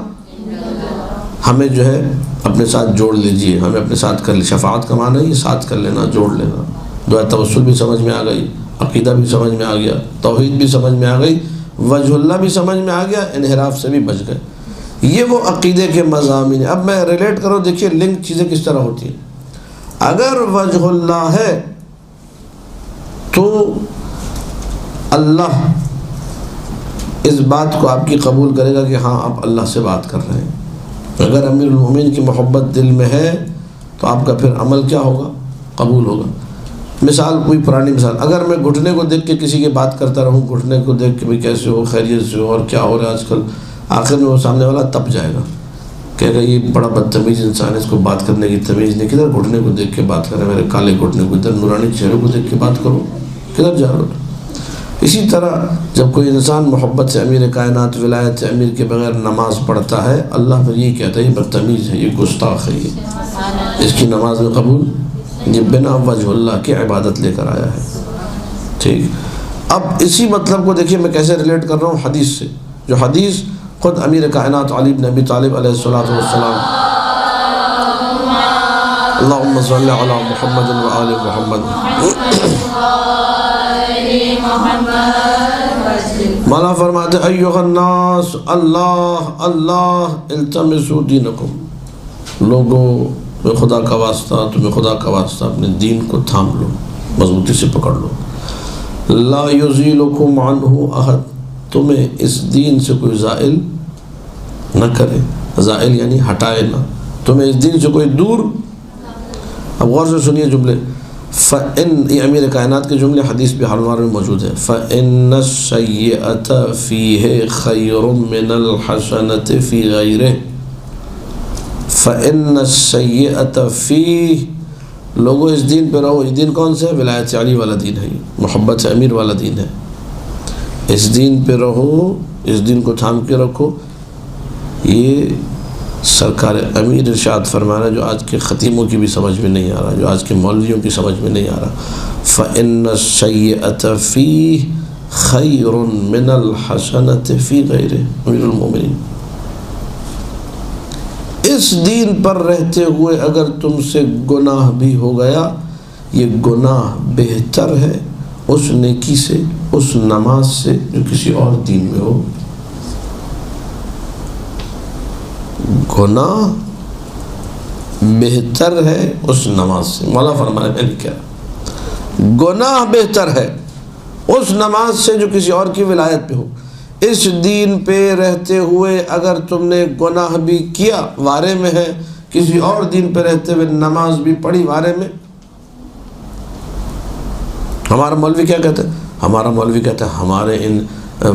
ہمیں جو ہے اپنے ساتھ جوڑ لیجئے، ہمیں اپنے ساتھ کر لی۔ شفاعت کا معنی یہ ساتھ کر لینا، جوڑ لینا۔ دعا توسل بھی سمجھ میں آ گئی، عقیدہ بھی سمجھ میں آ گیا، توحید بھی سمجھ میں آ گئی، وجہ اللہ بھی سمجھ میں آ گیا، انحراف سے بھی بچ گئے۔ یہ وہ عقیدے کے مضامین ہیں۔ اب میں ریلیٹ کرو، دیکھیے لنک چیزیں کس طرح ہوتی ہیں۔ اگر وجہ اللہ ہے تو اللہ اس بات کو آپ کی قبول کرے گا کہ ہاں آپ اللہ سے بات کر رہے ہیں۔ اگر امیر المومنین کی محبت دل میں ہے تو آپ کا پھر عمل کیا ہوگا؟ قبول ہوگا۔ مثال، کوئی پرانی مثال، اگر میں گھٹنے کو دیکھ کے کسی کی بات کرتا رہوں، گھٹنے کو دیکھ کے بھئی کیسے ہو، خیریت سے ہو، اور کیا ہو رہا ہے آج کل، آخر میں وہ سامنے والا تپ جائے گا، کہے گا یہ بڑا بدتمیز انسان ہے، اس کو بات کرنے کی تمیز نہیں، کدھر گھٹنے کو دیکھ کے بات کر رہے ہیں، میرے کالے گھٹنے کو، ادھر نورانی چہرے کو دیکھ کے بات کرو، کدھر جا رہے ہو؟ اسی طرح جب کوئی انسان محبت سے امیر کائنات، ولایت سے امیر کے بغیر نماز پڑھتا ہے، اللہ پھر یہ کہتا ہے یہ بدتمیز ہے، یہ گستاخ ہے، یہ اس کی نماز میں قبول، یہ بنا وجہ اللہ کی عبادت لے کر آیا ہے۔ ٹھیک، اب اسی مطلب کو دیکھیے میں کیسے ریلیٹ کر رہا ہوں حدیث سے، جو حدیث خود امیر کائنات علی بن ابی طالب علیہ السلام، اللہم صلی علی محمد و آل محمد، مولا فرماتے ایھا الناس، اللہ اللہ التمسوا دینکم، لوگوں میں خدا کا واسطہ، تمہیں خدا کا واسطہ اپنے دین کو تھام لو، مضبوطی سے پکڑ لو۔ لا یزیلکم عنہ احد، تمہیں اس دین سے کوئی زائل نہ کرے، زائل یعنی ہٹائے نہ، تمہیں اس دین سے کوئی دور۔ اب غور سے سنیے جملے، فَإِن، یہ امیر کائنات کے جملے حدیث بھی حلوار میں موجود ہے، فَإِنَّ السَّيِّئَةَ فِيهِ خَيْرٌ مِّنَ الْحَسَنَةِ فِي غَيْرِهِ، فَإِنَّ السَّيِّئَةَ فِيهِ، لوگوں اس دین پہ رہو۔ یہ دین کون سے ہے؟ ولایت علی والا دین ہے، محبت سے امیر والا دین ہے۔ اس دین پہ رہو، اس دین کو تھام کے رکھو۔ یہ سرکار امیر ارشاد فرما رہا ہے، جو آج کے خطیموں کی بھی سمجھ میں نہیں آ رہا، جو آج کے مولویوں کی سمجھ میں نہیں آ رہا۔ فَإِنَّ السَّيِّئَةَ فِيهِ خَيْرٌ مِّنَ الْحَسَنَةِ فِي غَيْرِهِ، امیر المومنین، اس دین پر رہتے ہوئے اگر تم سے گناہ بھی ہو گیا، یہ گناہ بہتر ہے اس نیکی سے، اس نماز سے جو کسی اور دین میں ہو۔ گناہ بہتر ہے اس نماز سے، مولا فرمانے میں کیا، گناہ بہتر ہے اس نماز سے جو کسی اور کی ولایت پہ ہو۔ اس دین پہ رہتے ہوئے اگر تم نے گناہ بھی کیا، وارے میں ہے، کسی اور دین پہ رہتے ہوئے نماز بھی پڑھی، وارے میں۔ ہمارا مولوی کیا کہتا ہے؟ ہمارا مولوی کہتا ہے ہمارے ان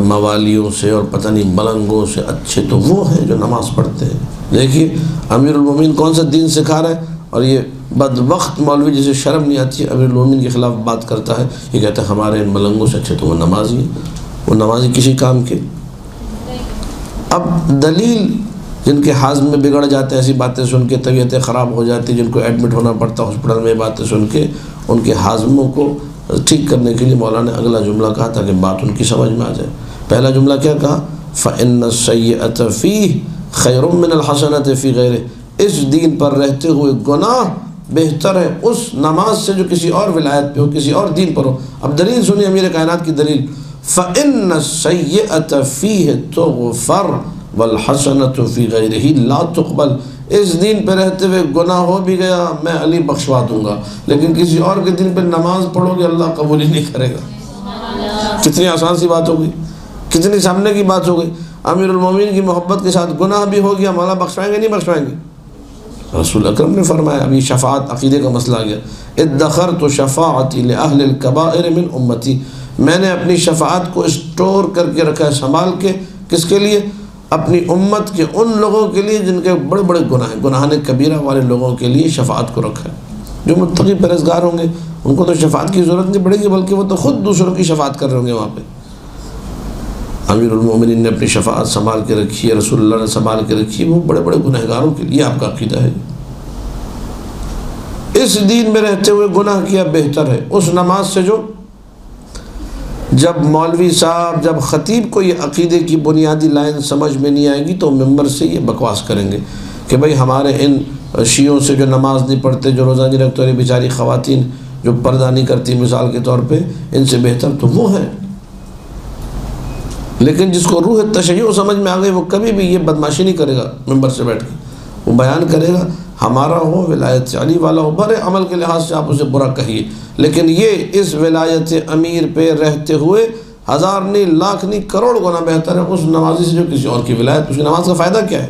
موالیوں سے اور پتہ نہیں ملنگوں سے اچھے تو وہ ہیں جو نماز پڑھتے ہیں۔ دیکھیے امیر المومنین کون سا دین سکھا رہا ہے، اور یہ بدبخت مولوی جسے شرم نہیں آتی ہے، امیر المومنین کے خلاف بات کرتا ہے، یہ کہتا ہے ہمارے ان ملنگوں سے اچھے تو وہ نمازی ہیں۔ وہ نمازی کسی کام کے؟ اب دلیل، جن کے ہاضم میں بگڑ جاتے ہیں ایسی باتیں سن کے، طبیعتیں خراب ہو جاتی، جن کو ایڈمٹ ہونا پڑتا ہاسپٹل میں، باتیں سن کے ان کے ہاضموں کو ٹھیک کرنے کے لیے مولانا نے اگلا جملہ کہا تاکہ بات ان کی سمجھ میں آ جائے۔ پہلا جملہ کیا کہا؟ فَإِنَّ السَّيِّئَةَ فِيهِ خَيْرٌ مِّنَ الْحَسَنَةِ فِي غَيْرِهِ، اس دین پر رہتے ہوئے گناہ بہتر ہے اس نماز سے جو کسی اور ولایت پہ ہو، کسی اور دین پر ہو۔ اب دلیل سنیے امیر کائنات کی دلیل، فَإِنَّ السَّيِّئَةَ فِيهِ تُغْفَرُ وَالْحَسَنَةُ فِي غَيْرِهِ لَا تُقْبَلُ۔ اس دین پہ رہتے ہوئے گناہ ہو بھی گیا، میں علی بخشوا دوں گا، لیکن کسی اور کے دین پہ نماز پڑھو گے اللہ قبول ہی نہیں کرے گا۔ کتنی آسان سی بات ہو گئی، کتنی سامنے کی بات ہو گئی۔ امیر المومنین کی محبت کے ساتھ گناہ بھی ہو گیا، مولا بخشوائیں گے نہیں بخشوائیں گے؟ رسول اکرم نے فرمایا، ابھی شفاعت عقیدے کا مسئلہ آ گیا، ادخرت شفاعتی لأہل الکبائر من امتی، میں نے اپنی شفاعت کو اسٹور کر کے رکھا ہے، سنبھال کے، کس کے لیے؟ اپنی امت کے ان لوگوں کے لیے جن کے بڑے بڑے گناہ ہیں، گناہان کبیرہ والے لوگوں کے لیے شفاعت کو رکھا ہے۔ جو متقی پرہیزگار ہوں گے ان کو تو شفاعت کی ضرورت نہیں پڑے گی، بلکہ وہ تو خود دوسروں کی شفاعت کر رہے ہوں گے وہاں پہ۔ امیر المومنین نے اپنی شفاعت سنبھال کے رکھی ہے، رسول اللہ نے سنبھال کے رکھی ہے، وہ بڑے بڑے گنہگاروں کے لیے۔ آپ کا عقیدہ ہے اس دین میں رہتے ہوئے گناہ کیا بہتر ہے اس نماز سے جو جب مولوی صاحب، جب خطیب کو یہ عقیدے کی بنیادی لائن سمجھ میں نہیں آئے گی تو ممبر سے یہ بکواس کریں گے کہ بھئی ہمارے ان شیعوں سے جو نماز نہیں پڑھتے، جو روزہ نہیں رکھتے، اور یہ بیچاری خواتین جو پردہ نہیں کرتی مثال کے طور پہ، ان سے بہتر تو وہ ہیں۔ لیکن جس کو روح تشیع سمجھ میں آ گئی وہ کبھی بھی یہ بدماشی نہیں کرے گا ممبر سے بیٹھ کے، وہ بیان کرے گا ہمارا ہو، ولایت علی والا ہو، بڑے عمل کے لحاظ سے آپ اسے برا کہیے، لیکن یہ اس ولایت امیر پہ رہتے ہوئے ہزار نہیں، لاکھ نہیں، کروڑ گنا بہتر ہے اس نمازی سے جو کسی اور کی ولایت۔ اس کی نماز کا فائدہ کیا ہے؟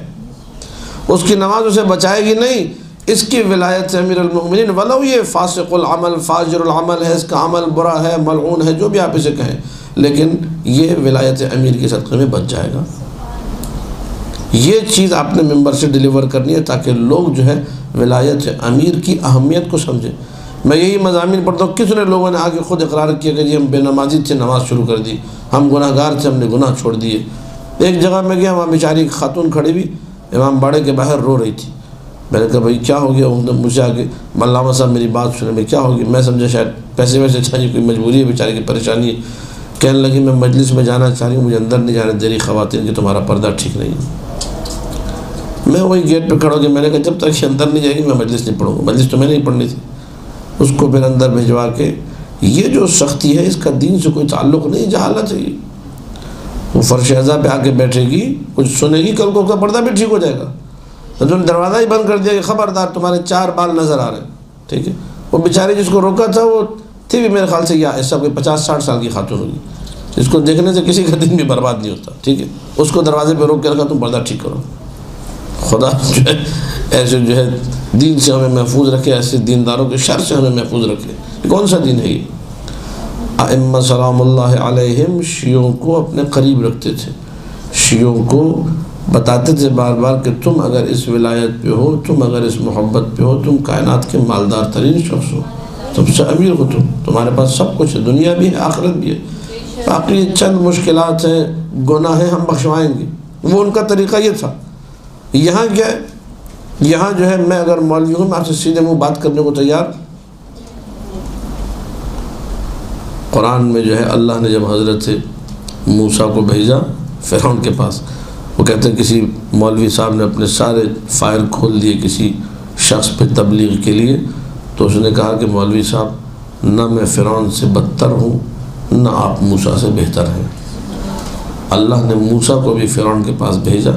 اس کی نماز اسے بچائے گی نہیں، اس کی ولایت سے امیر المؤمنین ولو یہ فاسق العمل، فاجر العمل ہے، اس کا عمل برا ہے، ملعون ہے، جو بھی آپ اسے کہیں، لیکن یہ ولایت امیر کے صدقے میں بچ جائے گا۔ یہ چیز آپ نے ممبر سے ڈیلیور کرنی ہے تاکہ لوگ جو ہے ولایت امیر کی اہمیت کو سمجھیں۔ میں یہی مضامین پڑھتا ہوں، کس نے لوگوں نے آگے خود اقرار کیا کہ جی ہم بے نمازی تھے، نماز شروع کر دی، ہم گناہ گار تھے، ہم نے گناہ چھوڑ دیے۔ ایک جگہ میں گیا، وہاں بیچاری ایک خاتون کھڑی ہوئی امام باڑے کے باہر رو رہی تھی۔ میں نے کہا بھائی کیا ہو گیا؟ انہوں نے مجھے آگے علامہ صاحب میری بات سنے، میں کیا ہوگی؟ میں سمجھا شاید پیسے ویسے چاہیے، کوئی مجبوری ہے بیچاری کی، پریشانی ہے۔ کہنے لگی میں مجلس میں جانا چاہ رہی ہوں، مجھے اندر نہیں جانے دے رہی خواتین کہ تمہارا پردہ ٹھیک نہیں ہے۔ میں وہی گیٹ پہ کھڑا ہو گیا، میں نے کہا جب تک یہ اندر نہیں جائے گی میں مجلس نہیں پڑھوں گا، مجلس تو میں نہیں پڑھنی تھی۔ اس کو پھر اندر بھجوا کے، یہ جو سختی ہے اس کا دین سے کوئی تعلق نہیں، جہالت ہے۔ وہ فرش اعضا پہ آ کے بیٹھے گی، کچھ سنے گی، کل کو اس کا پردہ بھی ٹھیک ہو جائے گا۔ تو تم نے دروازہ ہی بند کر دیا کہ خبردار تمہارے 4 بال نظر آ رہے ہیں، ٹھیک ہے۔ وہ بیچاری جس کو روکا تھا وہ تھی بھی میرے خیال سے یا ایسا کوئی 50-60 سال کی خاتون ہوگی، جس کو دیکھنے سے کسی کا دن بھی برباد نہیں ہوتا، ٹھیک ہے۔ اس کو دروازے پہ روک کے رکھا، تم پردہ ٹھیک کرو۔ خدا جو ہے ایسے جو ہے دین سے ہمیں محفوظ رکھے، ایسے دینداروں کے شر سے ہمیں محفوظ رکھے۔ کون سا دین ہے یہ؟ ائمہ سلام اللہ علیہم شیعوں کو اپنے قریب رکھتے تھے، شیعوں کو بتاتے تھے بار بار کہ تم اگر اس ولایت پہ ہو، تم اگر اس محبت پہ ہو، تم کائنات کے مالدار ترین شخص ہو، سب سے امیر ہو، تمہارے پاس سب کچھ ہے، دنیا بھی ہے، آخرت بھی ہے، باقی چند مشکلات ہیں، گناہ ہیں، ہم بخشوائیں گے۔ وہ ان کا طریقہ یہ تھا۔ یہاں کیا ہے؟ یہاں جو ہے میں اگر مولوی ہوں، میں آپ سے سیدھے منہ بات کرنے کو تیار۔ قرآن میں جو ہے اللہ نے جب حضرت موسیٰ کو بھیجا فرعون کے پاس، وہ کہتے ہیں کسی مولوی صاحب نے اپنے سارے فائل کھول دیے کسی شخص پہ تبلیغ کے لیے، تو اس نے کہا کہ مولوی صاحب نہ میں فرعون سے بدتر ہوں، نہ آپ موسیٰ سے بہتر ہیں۔ اللہ نے موسیٰ کو بھی فرعون کے پاس بھیجا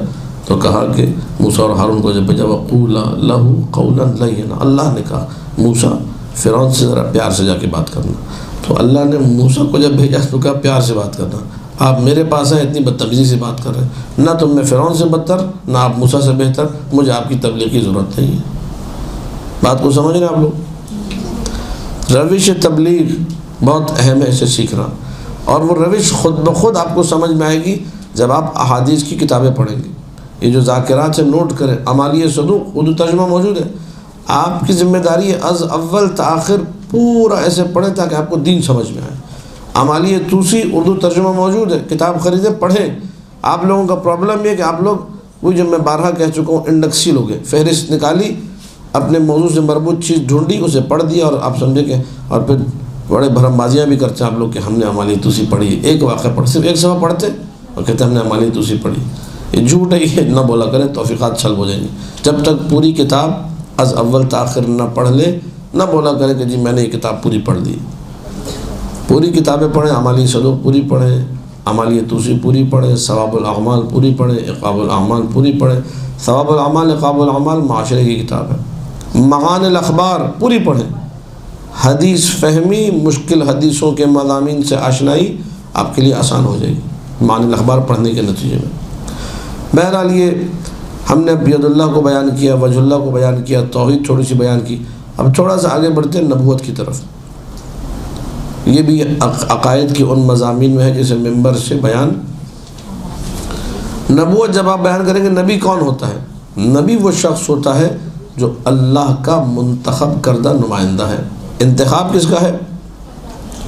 تو کہا کہ موسیٰ اور ہارون کو جب بھیجا وَقُولَا لَهُ قَوْلًا لَيِّنًا، اللہ نے کہا موسیٰ فرعون سے ذرا پیار سے جا کے بات کرنا۔ تو اللہ نے موسیٰ کو جب بھیجا تو کہا پیار سے بات کرنا۔ آپ میرے پاس ہیں اتنی بدتمیزی سے بات کر رہے ہیں، نہ تم میں فرعون سے بدتر، نہ آپ موسیٰ سے بہتر، مجھے آپ کی تبلیغ کی ضرورت نہیں ہے۔ بات کو سمجھ رہے ہیں آپ لوگ؟ روش تبلیغ بہت اہم ہے، اسے سیکھنا، اور وہ روش خود بخود آپ کو سمجھ میں آئے گی جب آپ احادیث کی کتابیں پڑھیں گے۔ یہ جو ذاکرات سے نوٹ کریں، عمالیہ صدوق اردو ترجمہ موجود ہے، آپ کی ذمہ داری ہے از اول تا آخر پورا ایسے پڑھیں تاکہ آپ کو دین سمجھ میں آئے۔ عمالیہ توسی اردو ترجمہ موجود ہے، کتاب خریدیں، پڑھیں۔ آپ لوگوں کا پرابلم یہ کہ آپ لوگ وہی جو میں بارہا کہہ چکا ہوں، انڈکسی لوگ ہیں، فہرست نکالی، اپنے موضوع سے مربوط چیز ڈھونڈی، اسے پڑھ دیا، اور آپ سمجھے کہ اور پھر بڑے بھرم بازیاں بھی کرتے ہیں آپ لوگ کہ ہم نے عمالیہ توسی پڑھی، ایک واقعہ پڑھ، صرف ایک صفحہ پڑھتے اور کہتے ہیں ہم نے عمالیہ توسی پڑھی۔ یہ جھوٹ ہے، یہ نہ بولا کریں، توفیقات چھل ہو جائیں گی۔ جب تک پوری کتاب از اول تا آخر نہ پڑھ لے، نہ بولا کریں کہ جی میں نے یہ کتاب پوری پڑھ دی۔ پوری کتابیں پڑھیں، اعمالی صدوق پوری پڑھیں، اعمالی توسی پوری پڑھیں، ثواب الاعمال پوری پڑھیں، عقاب الاعمال پوری پڑھیں۔ ثواب الاعمال عقاب الاعمال معاشرے کی کتاب ہے۔ معانی الاخبار پوری پڑھیں، حدیث فہمی، مشکل حدیثوں کے مضامین سے آشنائی آپ کے لیے آسان ہو جائے گی معانی الاخبار پڑھنے کے نتیجے میں۔ بہرحال یہ ہم نے ید اللہ کو بیان کیا، وجہ اللہ کو بیان کیا، توحید تھوڑی سی بیان کی۔ اب تھوڑا سا آگے بڑھتے ہیں نبوت کی طرف۔ یہ بھی عقائد کی ان مضامین میں ہے جسے ممبر سے بیان۔ نبوت جب آپ بیان کریں گے نبی کون ہوتا ہے؟ نبی وہ شخص ہوتا ہے جو اللہ کا منتخب کردہ نمائندہ ہے۔ انتخاب کس کا ہے؟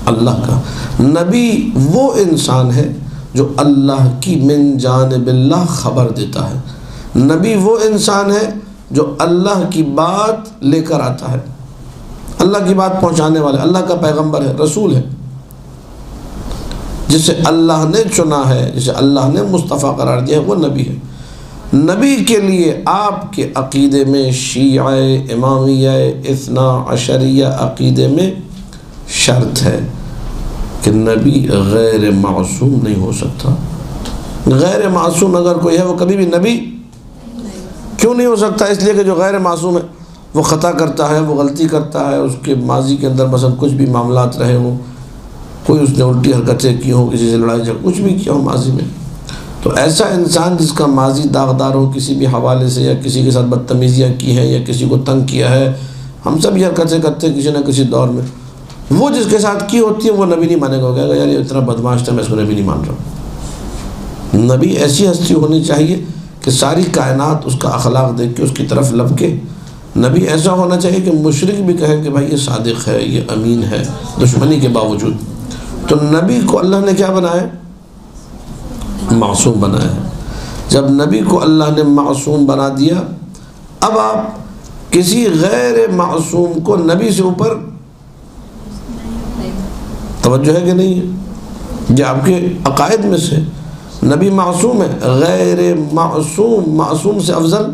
اللہ کا۔ نبی وہ انسان ہے جو اللہ کی من جانب اللہ خبر دیتا ہے۔ نبی وہ انسان ہے جو اللہ کی بات لے کر آتا ہے، اللہ کی بات پہنچانے والا، اللہ کا پیغمبر ہے، رسول ہے، جسے اللہ نے چنا ہے، جسے اللہ نے مصطفیٰ قرار دیا ہے، وہ نبی ہے۔ نبی کے لیے آپ کے عقیدے میں، شیعہ امامیہ اثنا عشریہ عقیدے میں شرط ہے کہ نبی غیر معصوم نہیں ہو سکتا۔ غیر معصوم اگر کوئی ہے وہ کبھی بھی نبی کیوں نہیں ہو سکتا؟ اس لیے کہ جو غیر معصوم ہے وہ خطا کرتا ہے، وہ غلطی کرتا ہے، اس کے ماضی کے اندر مثلا کچھ بھی معاملات رہے ہوں، کوئی اس نے الٹی حرکتیں کی ہوں، کسی سے لڑائی جھگڑا کچھ بھی کیا ہو ماضی میں، تو ایسا انسان جس کا ماضی داغدار ہو کسی بھی حوالے سے، یا کسی کے ساتھ بدتمیزیاں کی ہیں، یا کسی کو تنگ کیا ہے، ہم سب یہ حرکتیں کرتے ہیں کسی نہ کسی دور میں، وہ جس کے ساتھ کی ہوتی ہے وہ نبی نہیں مانے گا، وہ کہے گا یار یہ اتنا بدمعاش تھا میں اس کو نبی نہیں مان رہا۔ نبی ایسی ہستی ہونی چاہیے کہ ساری کائنات اس کا اخلاق دیکھ کے اس کی طرف لپکے۔ نبی ایسا ہونا چاہیے کہ مشرک بھی کہیں کہ بھائی یہ صادق ہے، یہ امین ہے، دشمنی کے باوجود۔ تو نبی کو اللہ نے کیا بنایا؟ معصوم بنایا ہے۔ جب نبی کو اللہ نے معصوم بنا دیا، اب آپ کسی غیر معصوم کو نبی سے اوپر توجہ ہے کہ نہیں ہے؟ یہ آپ کے عقائد میں سے نبی معصوم ہے، غیر معصوم معصوم سے افضل،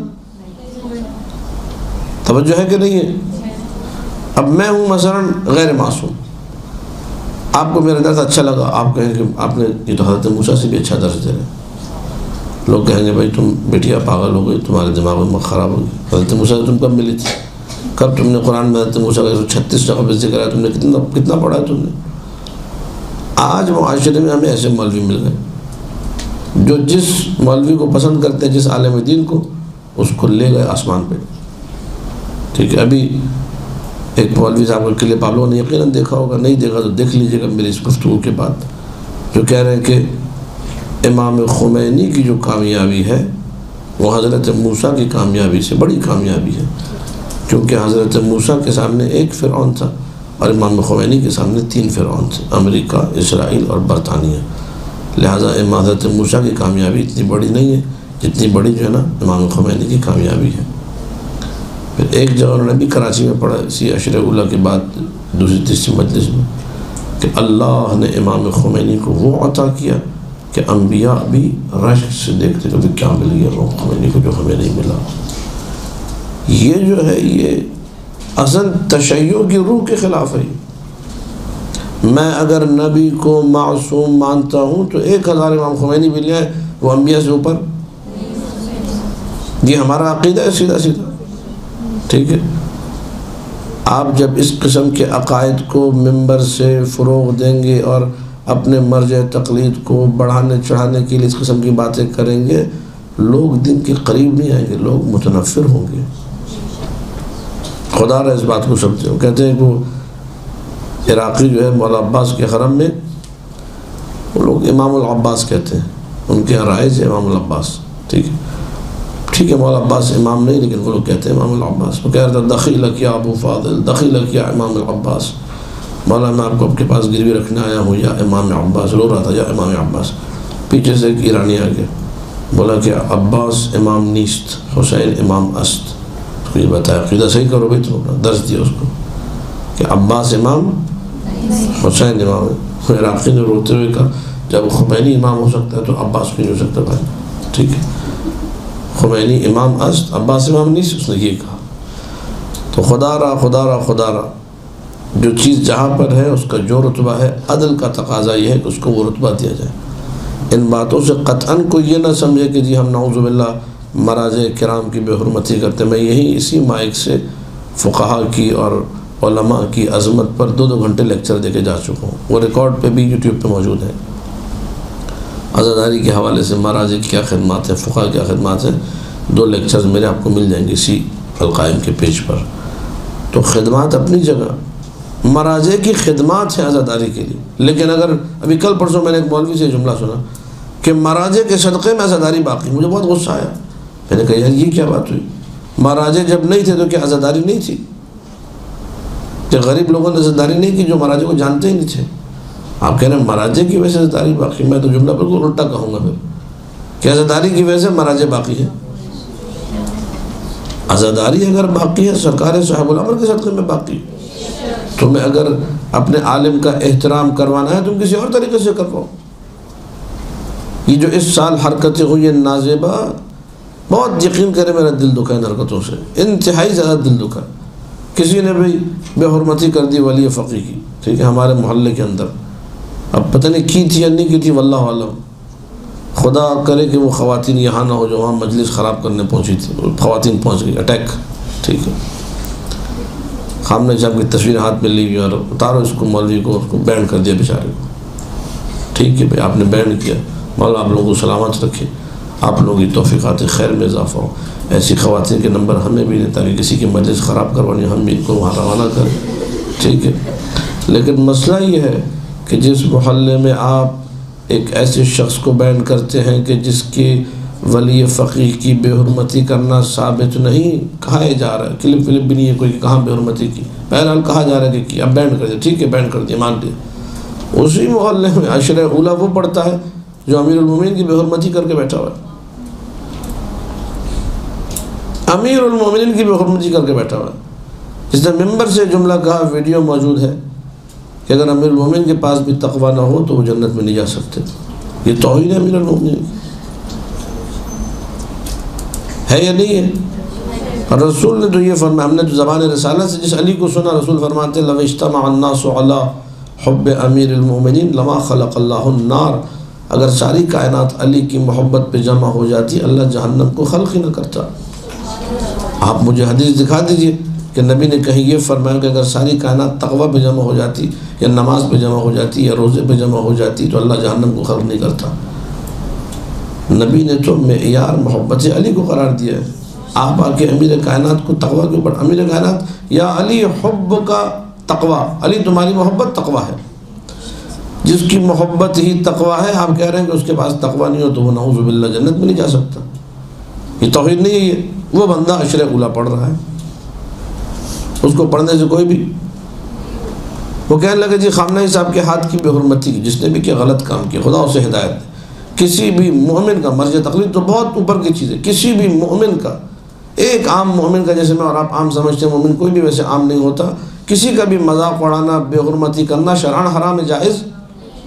توجہ ہے کہ نہیں ہے؟ اب میں ہوں مثلا غیر معصوم، آپ کو میرا درس اچھا لگا، آپ کہیں کہ آپ نے یہ تو حضرت موسیٰ سے بھی اچھا درس دے رہے، لوگ کہیں گے بھائی تم بیٹیا پاگل ہو گئی، تمہارے دماغ میں خراب ہو گئی، حضرت موسیٰ سے تم کب ملی تھی؟ کب تم نے قرآن میں حضرت موسیٰ کا 136 جگہ پہ ذکر ہے، تم نے کتنا پڑھا ہے تم نے؟ آج معاشرے میں ہمیں ایسے مولوی مل گئے جو جس مولوی کو پسند کرتے ہیں، جس عالم دین کو، اس کو لے گئے آسمان پہ۔ ٹھیک ہے، ابھی ایک مولوی صاحب کا کلپ آپ لوگوں نے یقیناً دیکھا ہوگا، نہیں دیکھا تو دیکھ لیجیے گا میری اس گفتگو کے بعد، جو کہہ رہے ہیں کہ امام خمینی کی جو کامیابی ہے وہ حضرت موسیٰ کی کامیابی سے بڑی کامیابی ہے، کیونکہ حضرت موسیٰ کے سامنے ایک فرعون تھا اور امام خمینی کے سامنے 3 فرعون تھے، امریکہ، اسرائیل اور برطانیہ، لہٰذا حضرت موسیٰ کی کامیابی اتنی بڑی نہیں ہے جتنی بڑی جو ہے نا امام خمینی کی کامیابی ہے۔ پھر ایک جگہ انہوں نے بھی کراچی میں پڑھا اسی عشر اولیٰ کے بعد دوسری تیسری مجلس میں کہ اللہ نے امام خمینی کو وہ عطا کیا کہ انبیاء بھی رشک سے دیکھتے کہ کیا مل گیا امام خمینی کو جو ہمیں نہیں ملا۔ یہ جو ہے یہ اصل تشیع کی روح کے خلاف ہے۔ میں اگر نبی کو معصوم مانتا ہوں تو 1000 امام خمینی بھی لے آئے، وہ انبیاء سے اوپر، یہ ہمارا عقیدہ ہے سیدھا سیدھا۔ ٹھیک ہے، آپ جب اس قسم کے عقائد کو ممبر سے فروغ دیں گے اور اپنے مرجع تقلید کو بڑھانے چڑھانے کے لیے اس قسم کی باتیں کریں گے، لوگ دین کے قریب نہیں آئیں گے، لوگ متنفر ہوں گے۔ خدا رہا اس بات کو سمجھتے ہو، کہتے ہیں کہ وہ عراقی جو ہے مولا عباس کے حرم میں، وہ لوگ امام العباس کہتے ہیں، ان کے رائج ہے امام العباس۔ ٹھیک ہے مولا عباس امام نہیں، لیکن وہ لوگ کہتے ہیں امام العباس۔ وہ کہہ رہا تھا دخیلک یا ابو فاضل، دخیلک یا امام العباس، مولا میں آپ کو آپ کے پاس گروی رکھنے آیا ہوں یا امام عباس، رو رہا تھا یا امام عباس۔ پیچھے سے ایک ایرانی آ گیا، بولا کہ عباس امام نیست، حسین امام است۔ اس کو یہ بتایا عقیدہ صحیح کرو بھائی، تو درس دیا اس کو کہ عباس امام، حسین امام ہے۔ عراقی نے روتے ہوئے کہا جب خمینی امام ہو سکتا ہے تو عباس بھی نہیں ہو سکتا بھائی۔ ٹھیک ہے، خمینی امام است، عباس امام نیست، اس نے یہ کہا۔ تو خدا را جو چیز جہاں پر ہے اس کا جو رتبہ ہے، عدل کا تقاضا یہ ہے کہ اس کو وہ رتبہ دیا جائے۔ ان باتوں سے قطعاً کوئی یہ نہ سمجھے کہ جی ہم نعوذ باللہ مراجع کرام کی بے حرمتی کرتے۔ میں یہی اسی مائک سے فقہا کی اور علماء کی عظمت پر 2 گھنٹے لیکچر دے کے جا چکا ہوں، وہ ریکارڈ پہ بھی یوٹیوب پہ موجود ہے۔ عزاداری کے حوالے سے مراجع کی کیا خدمات ہیں، فقہا کیا خدمات ہیں، 2 لیکچرز میرے آپ کو مل جائیں گے اسی القائم کے پیج پر۔ تو خدمات اپنی جگہ، مراجع کی خدمات ہیں عزاداری کے لیے، لیکن اگر ابھی کل پرسوں میں نے ایک مولوی سے جملہ سنا کہ مراجع کے صدقے میں عزاداری باقی، مجھے بہت غصہ آیا۔ میں نے کہا یار یہ کیا بات ہوئی، مراجع جب نہیں تھے تو کیا عزاداری نہیں تھی؟ کہ غریب لوگوں نے عزاداری نہیں کی جو مراجع کو جانتے ہی نہیں تھے؟ آپ کہہ رہے ہیں مراجع کی وجہ سے عزاداری باقی، میں تو جملہ بالکل الٹا کہوں گا پھر کہ عزاداری کی وجہ سے مراجع باقی ہے۔ عزاداری اگر باقی ہے سرکار صاحب الامر کے صدقے میں باقی، تمہیں اگر اپنے عالم کا احترام کروانا ہے تم کسی اور طریقے سے کرواؤ۔ یہ جو اس سال حرکتیں ہوئی ہیں نازیبہ، بہت یقین کرے میرا دل دکھا ان حرکتوں سے، انتہائی زیادہ دل دکھا۔ کسی نے بھی بے حرمتی کر دی ولی فقی کی، ٹھیک ہے، ہمارے محلے کے اندر، اب پتہ نہیں کی تھی یا نہیں کی تھی واللہ عالم، خدا کرے کہ وہ خواتین یہاں نہ ہو جو وہاں مجلس خراب کرنے پہنچی تھی، خواتین پہنچ گئی، اٹیک، ٹھیک ہے، خامنہ صاحب کی تصویر ہاتھ میں لی ہوئی اور اتارو اس کو، مولوی کو، اس کو بینڈ کر دیا بیچارے کو۔ ٹھیک ہے بھائی، آپ نے بینڈ کیا، مولا آپ لوگوں کو سلامت رکھے، آپ لوگوں کی توفیقات خیر میں اضافہ ہو، ایسی خواتین کے نمبر ہمیں بھی دیں تاکہ کسی کی مجلس خراب کروانی ہم بھی ان کو وہاں روانہ کریں، ٹھیک ہے۔ لیکن مسئلہ یہ ہے کہ جس محلے میں آپ ایک ایسے شخص کو بین کرتے ہیں کہ جس کی ولی فقیہ کی بے حرمتی کرنا ثابت نہیں، کہا جا رہا ہے، کلپ بھی نہیں ہے کوئی کہ کہاں بے حرمتی کی، بہرحال کہا جا رہا ہے کہ اب بینڈ کر دیا، ٹھیک ہے بینڈ کر دیا، مان لیا، اسی محلے میں عشرہ اولیٰ وہ پڑھتا ہے جو امیر المومنین کی بے حرمتی کر کے بیٹھا ہوا ہے، امیر المومنین کی بے حرمتی کر کے بیٹھا ہوا ہے، جس نے ممبر سے جملہ کہا، ویڈیو موجود ہے کہ اگر امیر المومنین کے پاس بھی تقویٰ نہ ہو تو وہ جنت میں نہیں جا سکتے۔ یہ توہین ہے امیر المومنین ہے یا نہیں ہے؟ رسول نے تو یہ فرمایا، ہم نے تو زبان رسالت سے جس علی کو سنا، رسول فرماتے ہیں لو اجتمع الناس علی حب امیر المومنین لما خلق اللہ النار، اگر ساری کائنات علی کی محبت پہ جمع ہو جاتی اللہ جہنم کو خلق ہی نہ کرتا۔ آپ مجھے حدیث دکھا دیجئے کہ نبی نے کہیں یہ فرمایا کہ اگر ساری کائنات تقویٰ پہ جمع ہو جاتی یا نماز پہ جمع ہو جاتی یا روزے پہ جمع ہو جاتی تو اللہ جہنم کو خلق نہیں کرتا۔ نبی نے تو معیار محبت علی کو قرار دیا ہے، آپ آ کے امیر کائنات کو تقویٰ کے اوپر، امیر کائنات یا علی حب کا تقویٰ، علی تمہاری محبت تقویٰ ہے، جس کی محبت ہی تقویٰ ہے، آپ کہہ رہے ہیں کہ اس کے پاس تقویٰ نہیں ہو تو وہ نعوذ باللہ جنت میں نہیں جا سکتا۔ یہ توحید نہیں ہے، یہ وہ بندہ عشرہ اولیٰ پڑھ رہا ہے، اس کو پڑھنے سے کوئی بھی، وہ کہنے لگے جی خامنہ صاحب کے ہاتھ کی بے حرمتی کی، جس نے بھی کیا غلط کام کیا، خدا اسے ہدایت دے۔ کسی بھی مومن کا مرجع تقلید تو بہت اوپر کی چیز ہے، کسی بھی مومن کا، ایک عام مومن کا، جیسے میں اور آپ عام سمجھتے ہیں مومن کوئی بھی ویسے عام نہیں ہوتا، کسی کا بھی مذاق اڑانا، بے حرمتی کرنا شرعاً حرام ہے، جائز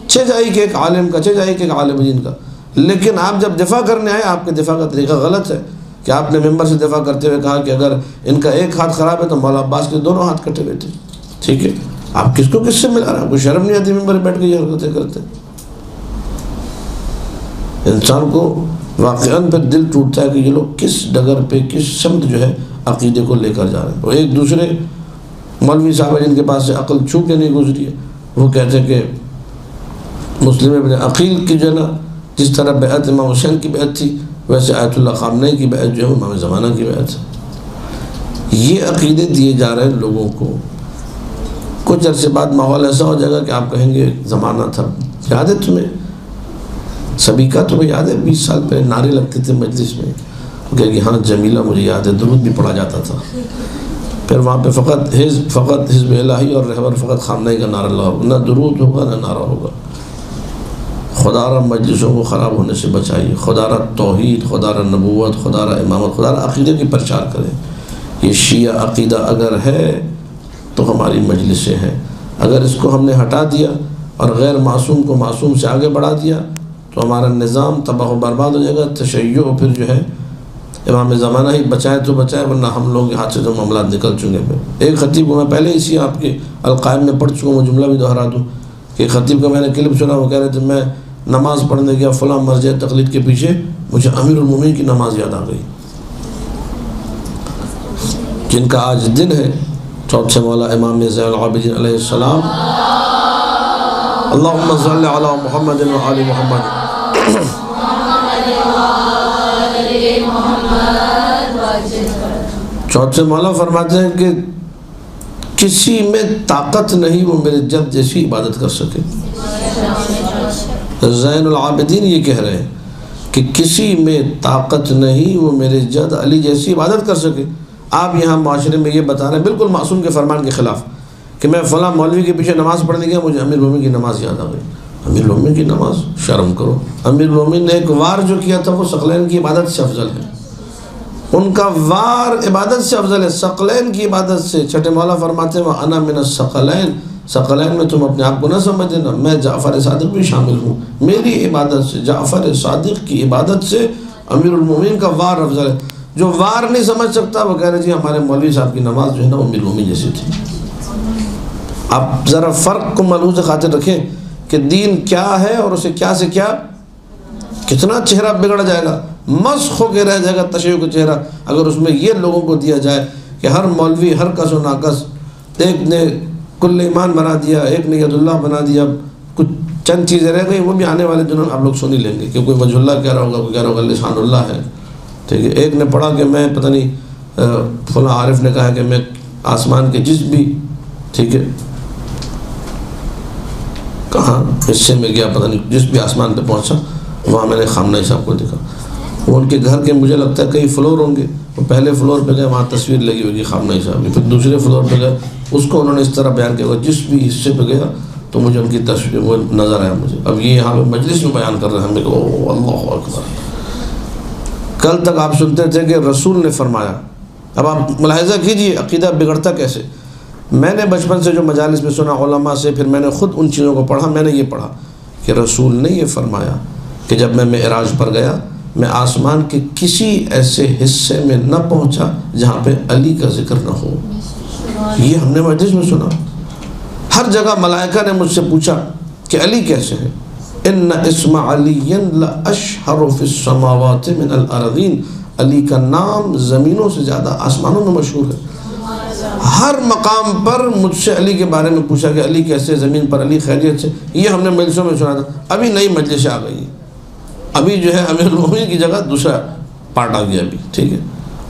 چھ جائے کہ ایک عالم کا، چھ جائے کہ ایک عالم دین کا، لیکن آپ جب دفاع کرنے آئے آپ کے دفاع کا طریقہ غلط ہے کہ آپ نے ممبر سے دفاع کرتے ہوئے کہا کہ اگر ان کا ایک ہاتھ خراب ہے تو مولا عباس کے دونوں ہاتھ کٹے بیٹھے، ٹھیک ہے، آپ کس کو کس سے ملا رہا ہے؟ کوئی شرم نہیں آتی ممبر بیٹھ کے یہ حرکتیں کرتے؟ انسان کو واقعاً پھر دل ٹوٹتا ہے کہ یہ لوگ کس ڈگر پہ، کس سمت جو ہے عقیدے کو لے کر جا رہے ہیں۔ اور ایک دوسرے مولوی صاحب جن کے پاس سے عقل چھو کے نہیں گزری ہے، وہ کہتے ہیں کہ مسلم ابن عقیل کی جو ہے نا، جس طرح بیعت امام حسین کی بیعت تھی ویسے آیت اللہ خامنہ کی بیعت جو ہے امام زمانہ کی بیعت ہے۔ یہ عقیدے دیے جا رہے ہیں لوگوں کو، کچھ عرصے بعد ماحول ایسا ہو جائے گا کہ آپ کہیں گے زمانہ تھا، یاد ہے تمہیں سبھی کا؟ تمہیں یاد ہے 20 سال پہلے نعرے لگتے تھے مجلس میں، وہ کہے گی ہاں جمیلہ مجھے یاد ہے، درود بھی پڑھا جاتا تھا، پھر وہاں پہ فقط حزب الہی اور رہبر فقط خامنہ کا نعرہ لگا ہوگا، نہ درود ہوگا نہ نعرہ ہوگا۔ خدا را مجلسوں کو خراب ہونے سے بچائیے، خدا را توحید، خدا را نبوت، خدا را امامت، خدا را عقیدے کی پرچار کریں۔ یہ شیعہ عقیدہ اگر ہے تو ہماری مجلسیں ہیں، اگر اس کو ہم نے ہٹا دیا اور غیر معصوم کو معصوم سے آگے بڑھا دیا تو ہمارا نظام تباہ و برباد ہو جائے گا۔ تشیع پھر جو ہے امام زمانہ ہی بچائے تو بچائے، ورنہ ہم لوگوں کے ہاتھ سے جو معاملات نکل چکے ہیں۔ ایک خطیب کو میں پہلے اسی آپ کے القائم میں پڑھ چکا ہوں، وہ جملہ بھی دہرا دوں کہ خطیب کا میں نے کلپ سنا، وہ کہہ رہے تھے میں نماز پڑھنے گیا فلاں مرجع تقلید کے پیچھے، مجھے امیر المومنین کی نماز یاد آ گئی، جن کا آج دن ہے، چوتھے مولا امام زین العابدین علیہ السلام۔ اللہم صلی علی محمد و آل محمد۔ چوتھے مولا فرماتے ہیں کہ کسی میں طاقت نہیں وہ میرے جد جیسی عبادت کر سکے۔ زین العابدین یہ کہہ رہے ہیں کہ کسی میں طاقت نہیں وہ میرے جد علی جیسی عبادت کر سکے۔ آپ یہاں معاشرے میں یہ بتا رہے ہیں بالکل معصوم کے فرمان کے خلاف کہ میں فلاں مولوی کے پیچھے نماز پڑھنے گیا، مجھے امیر المومنین کی نماز یاد آ گئی۔ امیر المومنین کی نماز، شرم کرو۔ امیر المومنین نے ایک وار جو کیا تھا وہ ثقلین کی عبادت سے افضل ہے، ان کا وار عبادت سے افضل ہے ثقلین کی عبادت سے۔ چھٹے مولا فرماتے ہیں وَأَنَا مِنَ الثَّقَلَيْن، ثقلین میں تم اپنے آپ کو نہ سمجھ دینا، میں جعفر صادق بھی شامل ہوں، میری عبادت سے، جعفر صادق کی عبادت سے امیر المومنین کا وار افضل ہے۔ جو وار نہیں سمجھ سکتا وہ کہہ رہے جی ہمارے مولوی صاحب کی نماز جو ہے نا امیر المومنین جیسی تھی۔ آپ ذرا فرق کو ملحوظ خاطر رکھیں کہ دین کیا ہے اور اسے کیا سے کیا کتنا چہرہ بگڑ جائے گا، مسخ ہو کے رہ جائے گا تشیع کا چہرہ، اگر اس میں یہ لوگوں کو دیا جائے کہ ہر مولوی ہر کس و ناقص، ایک نے کل ایمان بنا دیا، ایک نے ید اللہ بنا دیا، کچھ چند چیزیں رہ گئی، وہ بھی آنے والے دنوں میں آپ لوگ سن ہی لیں گے کہ کوئی وجہ اللہ کہہ رہا ہوگا، کوئی کہہ رہا ہوگا لسان اللہ ہے، ٹھیک ہے۔ ایک نے پڑھا کہ میں پتہ نہیں فلاں عارف نے کہا کہ میں آسمان کے جس بھی، ٹھیک ہے، کہاں حصے میں گیا پتہ نہیں، جس بھی آسمان پہ پہنچا وہاں میں نے خامنہ صاحب کو دیکھا، وہ ان کے گھر کے مجھے لگتا ہے کئی فلور ہوں گے، وہ پہلے فلور پہ گئے وہاں تصویر لگی ہوگی خامنہ صاحب کی، پھر دوسرے فلور پہ گئے اس کو انہوں نے اس طرح بیان کیا، جس بھی حصے پہ گیا تو مجھے ان کی تصویر وہ نظر آیا مجھے۔ اب یہ یہاں پہ مجلس میں بیان کر رہے ہیں، ہم نے کہا اوہ اللہ اکبر۔ کل تک آپ سنتے تھے کہ رسول نے فرمایا، اب آپ ملاحظہ کیجئے عقیدہ بگڑتا کیسے۔ میں نے بچپن سے جو مجالس میں سنا علماء سے، پھر میں نے خود ان چیزوں کو پڑھا، میں نے یہ پڑھا کہ رسول نے یہ فرمایا کہ جب میں معراج پر گیا میں آسمان کے کسی ایسے حصے میں نہ پہنچا جہاں پہ علی کا ذکر نہ ہو۔ یہ ہم نے مجلس میں سنا، ہر جگہ ملائکہ نے مجھ سے پوچھا کہ علی کیسے ہے، ان اسم علی لاشہر فی السماوات من الارضین، علی کا نام زمینوں سے زیادہ آسمانوں میں مشہور ہے۔ ہر مقام پر مجھ سے علی کے بارے میں پوچھا کہ علی کیسے، زمین پر علی خیریت سے، یہ ہم نے مجلسوں میں سنا تھا۔ ابھی نئی مجلس آ گئی، ابھی جو ہے امیر المومنین کی جگہ دوسرا پارٹ آ گیا ابھی، ٹھیک ہے،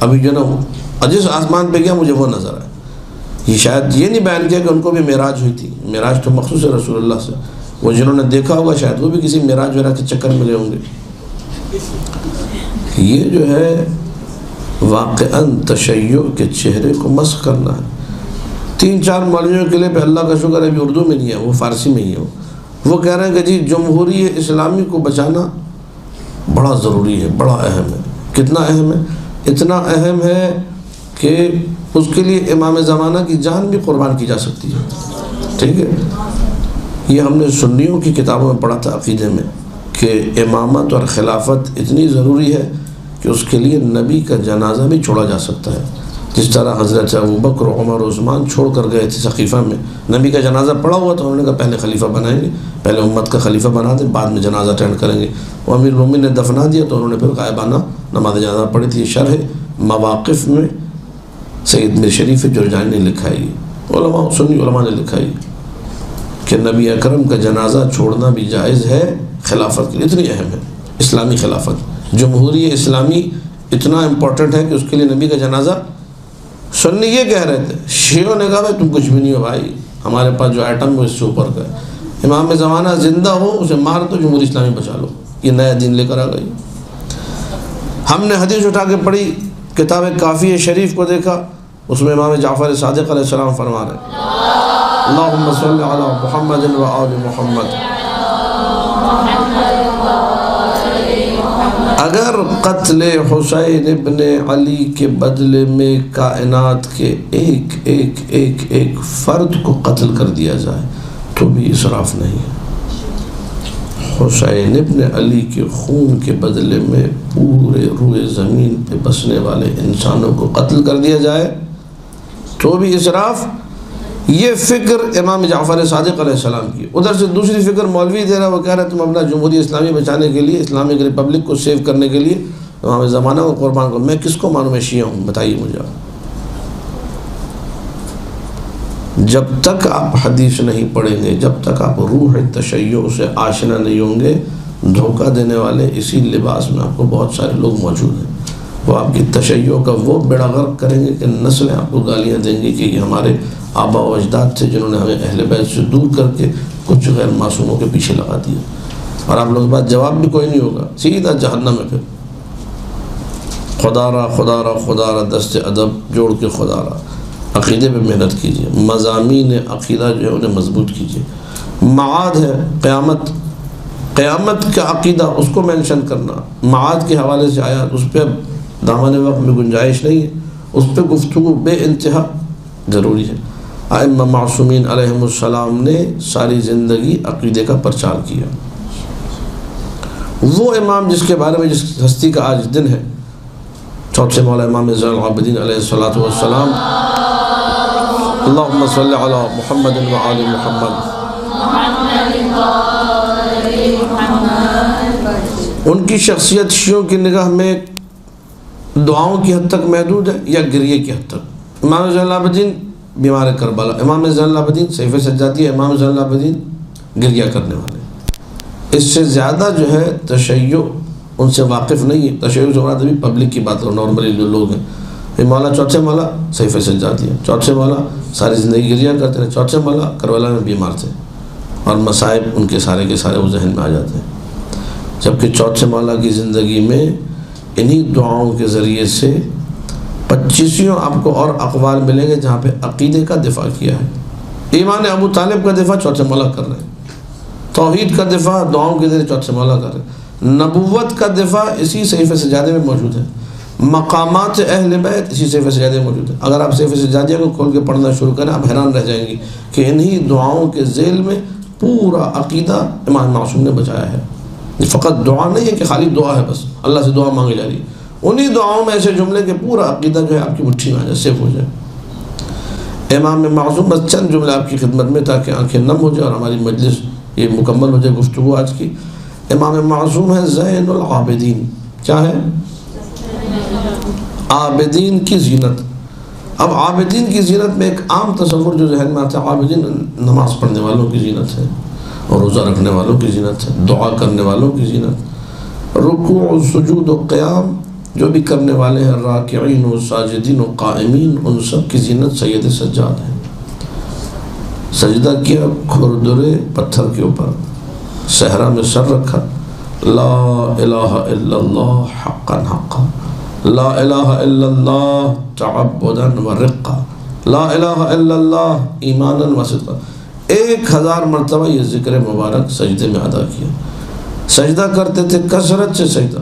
ابھی جو نا جس آسمان پہ گیا مجھے وہ نظر آیا۔ یہ شاید یہ نہیں بیان کیا کہ ان کو بھی معراج ہوئی تھی، معراج تو مخصوص ہے رسول اللہ سے، وہ جنہوں نے دیکھا ہوگا شاید وہ بھی کسی معراج وغیرہ کے چکر میں گئے ہوں گے۔ یہ جو ہے واقعاً تشیع کے چہرے کو مسخ کرنا ہے۔ 3-4 مولویوں کے لیے پہ اللہ کا شکر ہے ابھی اردو میں نہیں ہے، وہ فارسی میں ہی ہے۔ وہ کہہ رہے ہیں کہ جی جمہوری اسلامی کو بچانا بڑا ضروری ہے، بڑا اہم ہے۔ کتنا اہم ہے؟ اتنا اہم ہے کہ اس کے لیے امام زمانہ کی جان بھی قربان کی جا سکتی ہے، ٹھیک ہے۔ یہ ہم نے سنیوں کی کتابوں میں پڑھا تھا عقیدے میں کہ امامت اور خلافت اتنی ضروری ہے کہ اس کے لیے نبی کا جنازہ بھی چھوڑا جا سکتا ہے، جس طرح حضرت ابوبکر عمر عثمان چھوڑ کر گئے تھے سقیفہ میں، نبی کا جنازہ پڑا ہوا تو انہوں نے کہا پہلے خلیفہ بنائیں گے، پہلے امت کا خلیفہ بنا دیں، بعد میں جنازہ اٹینڈ کریں گے۔ وہ امیر المومنین نے دفنا دیا تو انہوں نے پھر غائبانہ نماز جنازہ پڑھی تھی۔ شرح مواقف میں سید میر شریف جرجانی نے لکھا ہے، علماء سنی علماء نے لکھا ہے کہ نبی اکرم کا جنازہ چھوڑنا بھی جائز ہے خلافت کے لیے، اتنی اہم ہے اسلامی خلافت، جمہوری اسلامی اتنا امپورٹنٹ ہے کہ اس کے لیے نبی کا جنازہ۔ سنی یہ کہہ رہے تھے، شیعوں نے کہا بھائی تم کچھ بھی نہیں ہو بھائی، ہمارے پاس جو ایٹم ہے اس سے اوپر کا ہے، امام زمانہ زندہ ہو اسے مار دو، جمہوری اسلامی بچا لو، یہ نیا دین لے کر آ گئی۔ ہم نے حدیث اٹھا کے پڑھی، کتاب کافی شریف کو دیکھا، اس میں امام جعفر صادق علیہ السلام فرما رہے ہیں اللہم صلی علی محمد و آل محمد، اگر قتل حسین ابن علی کے بدلے میں کائنات کے ایک ایک ایک ایک فرد کو قتل کر دیا جائے تو بھی اسراف نہیں ہے۔ حسین ابن علی کے خون کے بدلے میں پورے روئے زمین پہ بسنے والے انسانوں کو قتل کر دیا جائے تو بھی اسراف. یہ فکر امام جعفر صادق علیہ السلام کی. ادھر سے دوسری فکر مولوی دے رہا ہے، وہ کہہ رہا ہے تم اپنا جمہوری اسلامی بچانے کے لیے، اسلامک ریپبلک کو سیو کرنے کے لیے امام زمانہ کو قربان کرو. میں کس کو مانوں؟ میں شیعہ ہوں، بتائیے مجھے. جب تک آپ حدیث نہیں پڑھیں گے، جب تک آپ روح تشیع سے آشنا نہیں ہوں گے، دھوکہ دینے والے اسی لباس میں آپ کو بہت سارے لوگ موجود ہیں. وہ آپ کی تشیع کا وہ بیڑا غرق کریں گے کہ نسلیں آپ کو گالیاں دیں گی کہ یہ ہمارے آبا و اجداد تھے جنہوں نے ہمیں اہل بیت سے دور کر کے کچھ غیر معصوموں کے پیچھے لگا دیا. اور آپ لوگوں کے پاس جواب بھی کوئی نہیں ہوگا، سیدھا جہنم ہے. پھر خدا را خدا را خدا را دست ادب جوڑ کے خدا را عقیدے پہ محنت کیجیے. مضامین عقیدہ جو ہے انہیں مضبوط کیجیے. معاد ہے قیامت، قیامت کا عقیدہ اس کو مینشن کرنا. معاد کے حوالے سے آیا، اس پہ دامن وقت میں گنجائش نہیں ہے، اس پہ گفتگو بے انتہا ضروری ہے. ائمہ معصومین علیہم السلام نے ساری زندگی عقیدے کا پرچار کیا. وہ امام جس کے بارے میں جس ہستی کا آج دن ہے، چوتھے مولا امام زین العابدین علیہ السلام، اللہم صلی علی محمد و آل محمد. ان کی شخصیت شیعوں کی نگاہ میں دعاؤں کی حد تک محدود ہے یا گریے کی حد تک. امام زین العابدین بیمار کربلا، امام زین العابدین سیف سجادی، امام زین العابدین گریہ کرنے والے. اس سے زیادہ جو ہے تشیع ان سے واقف نہیں ہے. تشیع سے مراد ابھی پبلک کی بات کرو، نارملی جو لوگ ہیں. مولا چوتھے مولا سیف سجادی ہے، چوتھے مولا ساری زندگی گریہ کرتے ہیں، چوتھے مولا کربلا میں بیمار تھے اور مصائب ان کے سارے وہ ذہن میں آ جاتے ہیں. جبکہ چوتھے مولا کی زندگی میں انہی دعاؤں کے ذریعے سے 25 آپ کو اور اقوال ملیں گے جہاں پہ عقیدے کا دفاع کیا ہے. ایمان ابو طالب کا دفاع چوتھے مولا کر رہے ہیں، توحید کا دفاع دعاؤں کے ذریعے چوتھے مولا کر رہے ہیں، نبوت کا دفاع اسی سیف سجادے میں موجود ہے، مقامات اہل بیت اسی سیف سجادے میں موجود ہے. اگر آپ سیف سجادے کو کھول کے پڑھنا شروع کریں آپ حیران رہ جائیں گے کہ انہی دعاؤں کے ذیل میں پورا عقیدہ امام معصوم نے بچایا ہے. یہ فقط دعا نہیں ہے کہ خالی دعا ہے بس اللہ سے دعا مانگی جا رہی، انہی دعاؤں میں ایسے جملے کہ پورا عقیدہ جو ہے آپ کی مٹھی میں آ جائے، سیف ہو جائے. امام معصوم بس چند جملے آپ کی خدمت میں تاکہ آنکھیں نم ہو جائے اور ہماری مجلس یہ مکمل ہو جائے گفتگو آج کی. امام معصوم ہے زین العابدین. کیا ہے؟ عابدین کی زینت. اب عابدین کی زینت میں ایک عام تصور جو ذہن میں آتا ہے، عابدین نماز پڑھنے والوں کی زینت ہے اور روزہ رکھنے والوں کی زینت ہے، دعا کرنے والوں کی زینت، رکوع و سجود و قیام جو بھی کرنے والے ہیں، راکعین و ساجدین و قائمین، ان سب کی زینت سید سجاد ہے. سجدہ کیا کھردرے پتھر کے اوپر، صحرا میں سر رکھا، لا الہ الا اللہ حقا حقا، لا الہ الا اللہ تعبدا و رقا، لا الہ الا اللہ ایمانا و صدقا. 1000 مرتبہ یہ ذکر مبارک سجدے میں ادا کیا. سجدہ کرتے تھے کثرت سے سجدہ.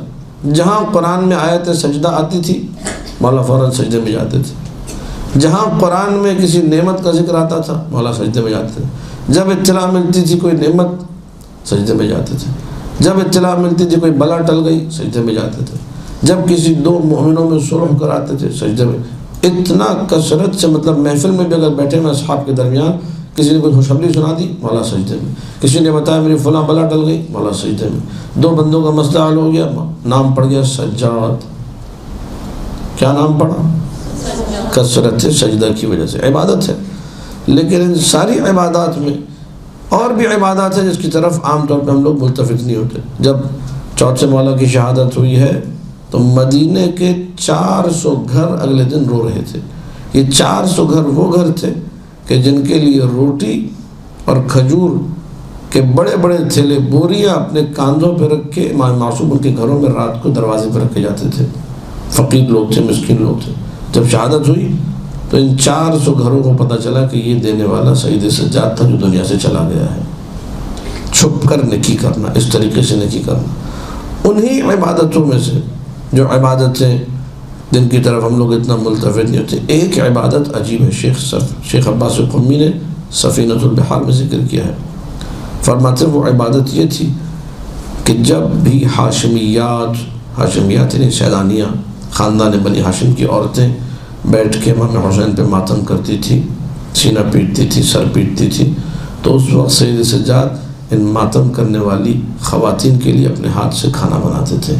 جہاں قرآن میں آیت سجدہ آتی تھی مولا فوراً سجدے میں جاتے تھے. جہاں قرآن میں کسی نعمت کا ذکر آتا تھا مولا سجدے میں جاتے تھے. جب اطلاع ملتی تھی کوئی نعمت سجدے میں جاتے تھے. جب اطلاع ملتی تھی کوئی بلا ٹل گئی سجدے میں جاتے تھے. جب کسی دو مومنوں میں صلح کراتے تھے سجدے میں. اتنا کثرت سے، مطلب محفل میں بھی اگر بیٹھے میں اصحاب کے درمیان کسی نے کوئی خوشخبری سنا دی مولا سجدے میں. کسی نے بتایا میری فلاں بلا ٹل گئی مولا سجدے میں. 2 بندوں کا مسئلہ حل ہو گیا نام پڑ گیا سجاد. کیا نام پڑا؟ کثرت سجدہ کی وجہ سے. عبادت ہے، لیکن ان ساری عبادات میں اور بھی عبادات ہیں جس کی طرف عام طور پہ ہم لوگ ملتفت نہیں ہوتے. جب چوتھے مولا کی شہادت ہوئی ہے تو مدینے کے 400 گھر اگلے دن رو رہے تھے. یہ 400 گھر وہ گھر تھے کہ جن کے لیے روٹی اور کھجور کے بڑے بڑے تھیلے بوریاں اپنے کاندھوں پہ رکھ کے امام معصوم ان کے گھروں میں رات کو دروازے پہ رکھے جاتے تھے. فقیر لوگ تھے، مسکین لوگ تھے. جب شہادت ہوئی تو ان 400 گھروں کو پتہ چلا کہ یہ دینے والا سید سجاد تھا جو دنیا سے چلا گیا ہے. چھپ کر نیکی کرنا، اس طریقے سے نیکی کرنا. انہی عبادتوں میں سے جو عبادتیں جن کی طرف ہم لوگ اتنا ملتفت نہیں ہوتے، ایک عبادت عجیب ہے. شیخ عباس قمی نے سفینۃ البحار میں ذکر کیا ہے. فرماتے وہ عبادت یہ تھی کہ جب بھی ہاشمیات یعنی سیدانیاں، خاندان بنی ہاشم کی عورتیں بیٹھ کے امام حسین پہ ماتم کرتی تھی، سینہ پیٹتی تھی، سر پیٹتی تھی، تو اس وقت سید سجاد ان ماتم کرنے والی خواتین کے لیے اپنے ہاتھ سے کھانا بناتے تھے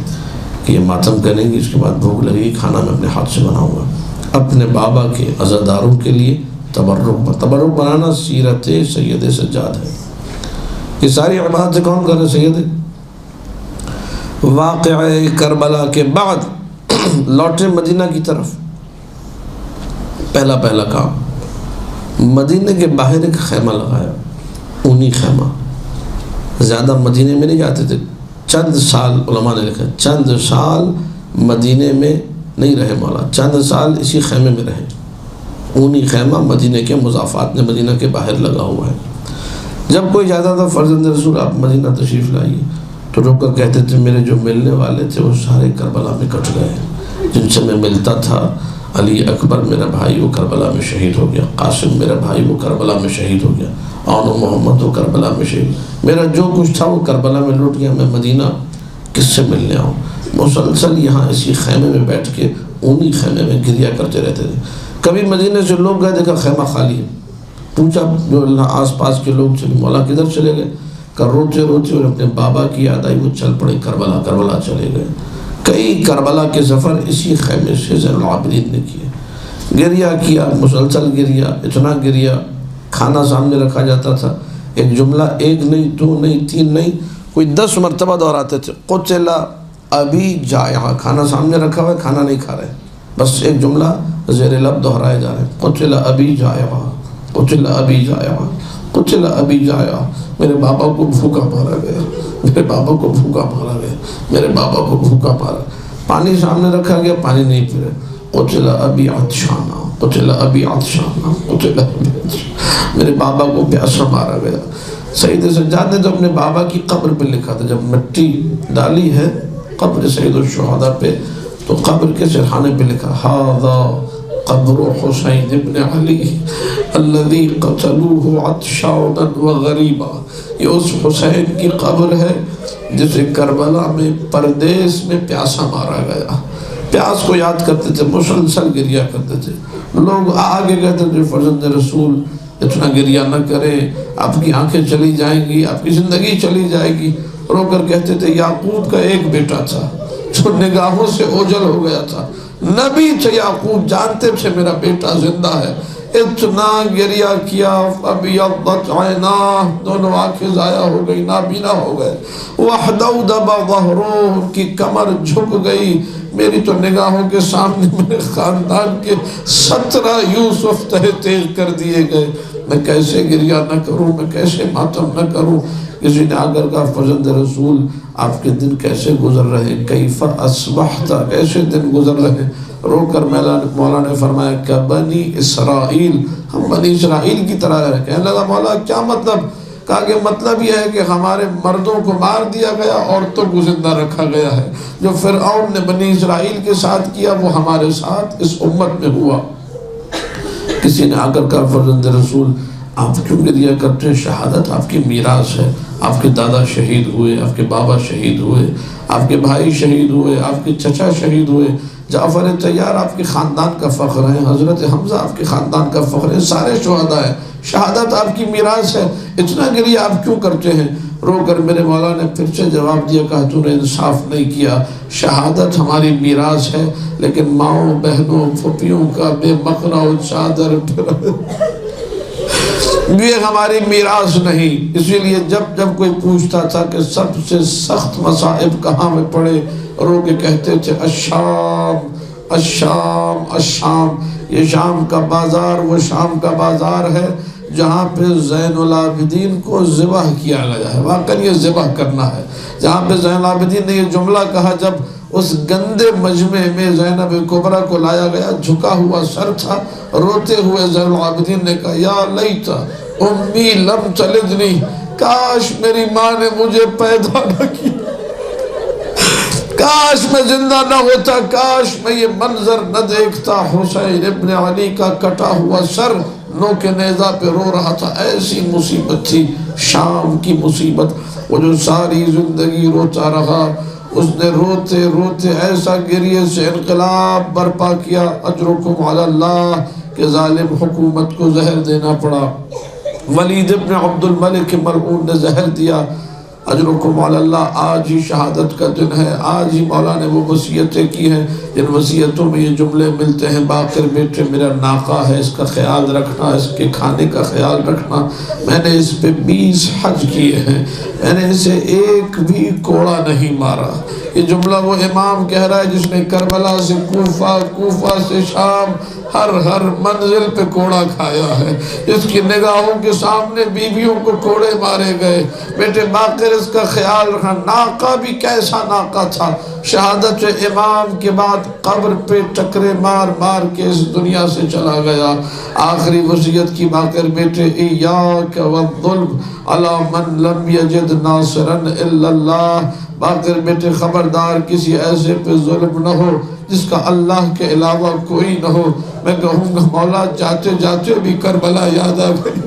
کہ یہ ماتم کریں گی، اس کے بعد بھوک لگے گی، کھانا میں اپنے ہاتھ سے بناؤں گا۔ اپنے بابا کے عزاداروں کے لیے تبرک بنانا سیرت سید سجاد ہے۔ یہ ساری عبادتیں کون کر رہے سید؟ واقعہ کربلا کے بعد لوٹے مدینہ کی طرف، پہلا کام مدینہ کے باہر ایک خیمہ لگایا، اونی خیمہ۔ زیادہ مدینہ میں نہیں جاتے تھے، چند سال علماء نے لکھا چند سال مدینہ میں نہیں رہے مولا، چند سال اسی خیمے میں رہے۔ اونی خیمہ مدینہ کے مضافات میں مدینہ کے باہر لگا ہوا ہے۔ جب کوئی جاتا تھا فرزند رسول آپ مدینہ تشریف لائیے، تو رک کر کہتے تھے میرے جو ملنے والے تھے وہ سارے کربلا میں کٹ گئے، جن سے میں ملتا تھا علی اکبر میرا بھائی وہ کربلا میں شہید ہو گیا، قاسم میرا بھائی وہ کربلا میں شہید ہو گیا، آن و محمد وہ کربلا میں شہید، میرا جو کچھ تھا وہ کربلا میں لٹ گیا، میں مدینہ کس سے ملنے آؤں؟ مسلسل یہاں اسی خیمے میں بیٹھ کے اونی خیمے میں گریا کرتے رہتے تھے۔ کبھی مدینہ سے لوگ گئے، دیکھا خیمہ خالی ہے، پوچھا جو اللہ آس پاس کے لوگ چلے، مولا کدھر چلے گئے؟ کہ روتے روتے اور اپنے بابا کی یاد آئی، وہ چل پڑے کربلا چلے گئے۔ کئی کربلا کے سفر اسی خیمے سے زین العابدین نے کیے۔ گریا کیا، مسلسل گریا، اتنا گریا، کھانا سامنے رکھا جاتا تھا، ایک جملہ ایک نہیں، دو نہیں، تین نہیں، کوئی 10 مرتبہ دہراتے تھے، قتل ابی جائع، کھانا سامنے رکھا ہوا ہے، کھانا نہیں کھا رہے، بس ایک جملہ زیر لب دہرائے جا رہے ہیں، قتل ابی جائع، قتل ابی جائع، قتل ابی جائع، میرے بابا کو بھوکا مارا گیا، میرے بابا کو بھوکا مارا گیا، میرے بابا کو بھوکا مارا۔ پانی سامنے رکھا گیا، پانی نہیں پی رہے، قتل ابی عطشانا، قتل ابی عطشانا، قتل ابی عطشانا، میرے بابا کو پیاسا مارا گیا۔ سید سجاد نے تو اپنے بابا کی قبر پہ لکھا تھا، جب مٹی ڈالی ہے قبر سید الشہداء پہ، تو قبر کے سرحانے پہ لکھا ھذا قبر حسین ابن علی الذی قتلوہ عطشانا وغریبا، یہ اس حسین کی قبر ہے جسے کربلا میں پردیس میں پیاسا مارا گیا۔ پیاس کو یاد کرتے تھے، مسلسل گریا کرتے تھے۔ لوگ آگے کہتے تھے فرزند رسول اتنا گریا نہ کریں، آپ کی آنکھیں چلی جائیں گی، آپ کی زندگی چلی جائے گی۔ رو کر کہتے تھے یعقوب کا ایک بیٹا تھا جو نگاہوں سے اوجھل ہو گیا تھا، نبی تھے یعقوب، جانتے تھے میرا بیٹا زندہ ہے، اتنا گریا کیا، فَبِيَضَّتْ عَيْنَاهُ، دونوں آنکھیں ضائع ہو گئی، نابینا ہو گئے، وَحْدَوْدَبَ ظَهْرُهُ، ان کی کمر جھک گئی۔ میری تو نگاہوں کے سامنے میرے خاندان کے 17 یوسف تیز کر دیے گئے، میں کیسے گریا نہ کروں، میں کیسے ماتم نہ کروں۔ کسی نے آگر کہا فرزند رسول آپ کے دن کیسے گزر رہے، کیف اصبحت، کیسے دن گزر رہے؟ رو کر مولا نے فرمایا کہ بنی اسرائیل، ہم بنی اسرائیل کی طرح رہے۔ کہنے لگا مولا کیا مطلب؟ کہا کہ مطلب یہ ہے کہ ہمارے مردوں کو مار دیا گیا، عورتوں کو زندہ رکھا گیا ہے، جو فرعون نے بنی اسرائیل کے ساتھ کیا وہ ہمارے ساتھ اس امت میں ہوا۔ کسی نے آ کر کہا فرزند رسول آپ کیوں گریا کرتے ہیں؟ شہادت آپ کی میراث ہے، آپ کے دادا شہید ہوئے، آپ کے بابا شہید ہوئے، آپ کے بھائی شہید ہوئے، آپ کے چچا شہید ہوئے، جعفر طیار آپ کے خاندان کا فخر ہے، حضرت حمزہ آپ کے خاندان کا فخر ہے، سارے شہداء ہیں، شہادت آپ کی میراث ہے، اتنا گریا آپ کیوں کرتے ہیں؟ رو کر میرے مولا نے پھر سے جواب دیا، کہا تو نے انصاف نہیں کیا، شہادت ہماری میراث ہے، لیکن ماؤں بہنوں پھوپھیوں کا بے مقرہ و چادر یہ ہماری میراث نہیں۔ اسی لیے جب جب کوئی پوچھتا تھا کہ سب سے سخت مصائب کہاں میں پڑے، رو کے کہتے تھے الشام الشام الشام، یہ شام کا بازار وہ شام کا بازار ہے جہاں پہ زین العابدین کو ذبح کیا گیا ہے، واقعی یہ ذبح کرنا ہے، جہاں پہ زین العابدین نے یہ جملہ کہا جب اس گندے مجمع میں زینب کبریٰ کو لایا گیا، جھکا ہوا سر تھا، روتے ہوئے زین العابدین نے کہا یا لیت امی لم تلدنی، کاش میری ماں نے مجھے پیدا نہ کی، کاش میں زندہ نہ ہوتا، کاش میں یہ منظر نہ دیکھتا، حسین ابن علی کا کٹا ہوا سر نو کے نیزہ پہ رو رہا تھا۔ ایسی مصیبت تھی شام کی مصیبت۔ وہ جو ساری زندگی روتا رہا، اس نے روتے روتے ایسا گریے سے انقلاب برپا کیا، اجرکم علی اللہ، کہ ظالم حکومت کو زہر دینا پڑا۔ ولید ابن عبد الملک ملعون نے زہر دیا، اجرکم علی اللہ۔ آج ہی شہادت کا دن ہے، آج ہی مولا نے وہ وصیتیں کی ہیں جن وصیتوں میں یہ جملے ملتے ہیں: باقر بیٹے میرا ناقہ ہے، اس کا خیال رکھنا، اس کے کھانے کا خیال رکھنا، میں نے اس پہ 20 حج کیے ہیں، میں نے اسے ایک بھی کوڑا نہیں مارا۔ یہ جملہ وہ امام کہہ رہا ہے جس نے کربلا سے کوفہ، کوفہ سے شام، ہر منزل پہ کوڑا کھایا ہے، جس کی نگاہوں کے سامنے بیویوں کو کوڑے مارے گئے۔ بیٹے باقر اس کا خیال رکھنا۔ ناقہ بھی کیسا ناقہ تھا، شہادت امام کے بعد قبر پہ ٹکرے مار مار کے اس دنیا سے چلا گیا۔ آخری وصیت کی باقر بیٹے: ایاک والظلم علی من لم یجد ناصرا الا اللہ۔ باقر بیٹے خبردار کسی ایسے پہ ظلم نہ ہو جس کا اللہ کے علاوہ کوئی نہ ہو۔ میں کہوں گا مولا جاتے جاتے بھی کربلا یاد آ گئی،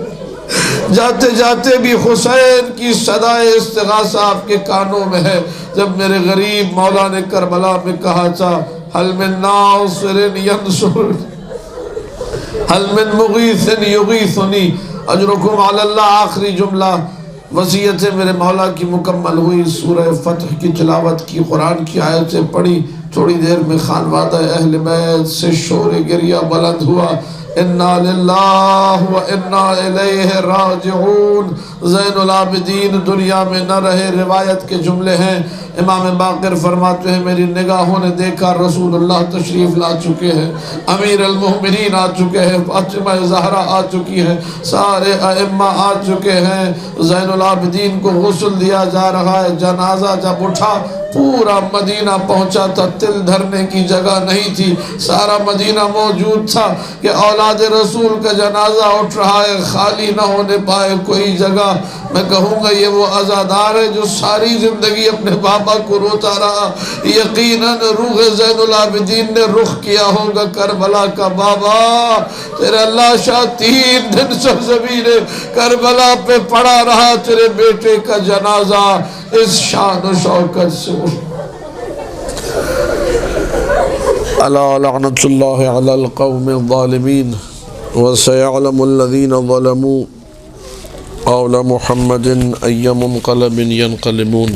جاتے جاتے بھی حسین کی صدائے استغاثہ آپ کے کانوں میں ہے، جب میرے غریب مولا نے کربلا میں کہا تھا: حل من ناصر ینصر، حل من مغیث یغیثنی، اجرکم علی اللہ۔ آخری جملہ وصیت میرے مولا کی مکمل ہوئی، سورہ فتح کی تلاوت کی، قرآن کی آیتیں پڑھی، تھوڑی دیر میں خانوادہ اہل بیت سے شور گریہ بلند ہوا: انا للہ و انا الیہ راجعون۔ زین العابدین دنیا میں نہ رہے، روایت کے جملے ہیں۔ امام باقر فرماتے ہیں میری نگاہوں نے دیکھا رسول اللہ تشریف لا چکے ہیں، امیر المومنین آ چکے ہیں، فاطمہ زہرا آ چکی ہیں، سارے ائمہ آ چکے ہیں، زین العابدین کو غسل دیا جا رہا ہے۔ جنازہ جب اٹھا پورا مدینہ پہنچا تھا، تل دھرنے کی جگہ نہیں تھی، سارا مدینہ موجود تھا کہ اولاد رسول کا جنازہ اٹھ رہا ہے، خالی نہ ہونے پائے کوئی جگہ۔ میں کہوں گا یہ وہ عزادار ہے جو ساری زندگی اپنے بابا کو روتا رہا۔ یقیناً روح زین العابدین نے رخ کیا ہوگا کربلا کا: بابا تیرا لاشا 3 دن سرزمین کربلا پہ پڑا رہا، تیرے بیٹے کا جنازہ اس شان و شوکت سے الا لعنت اللہ علی القوم الظالمین وسيعلم الذين ظلموا قول محمد أي منقلب ينقلبون۔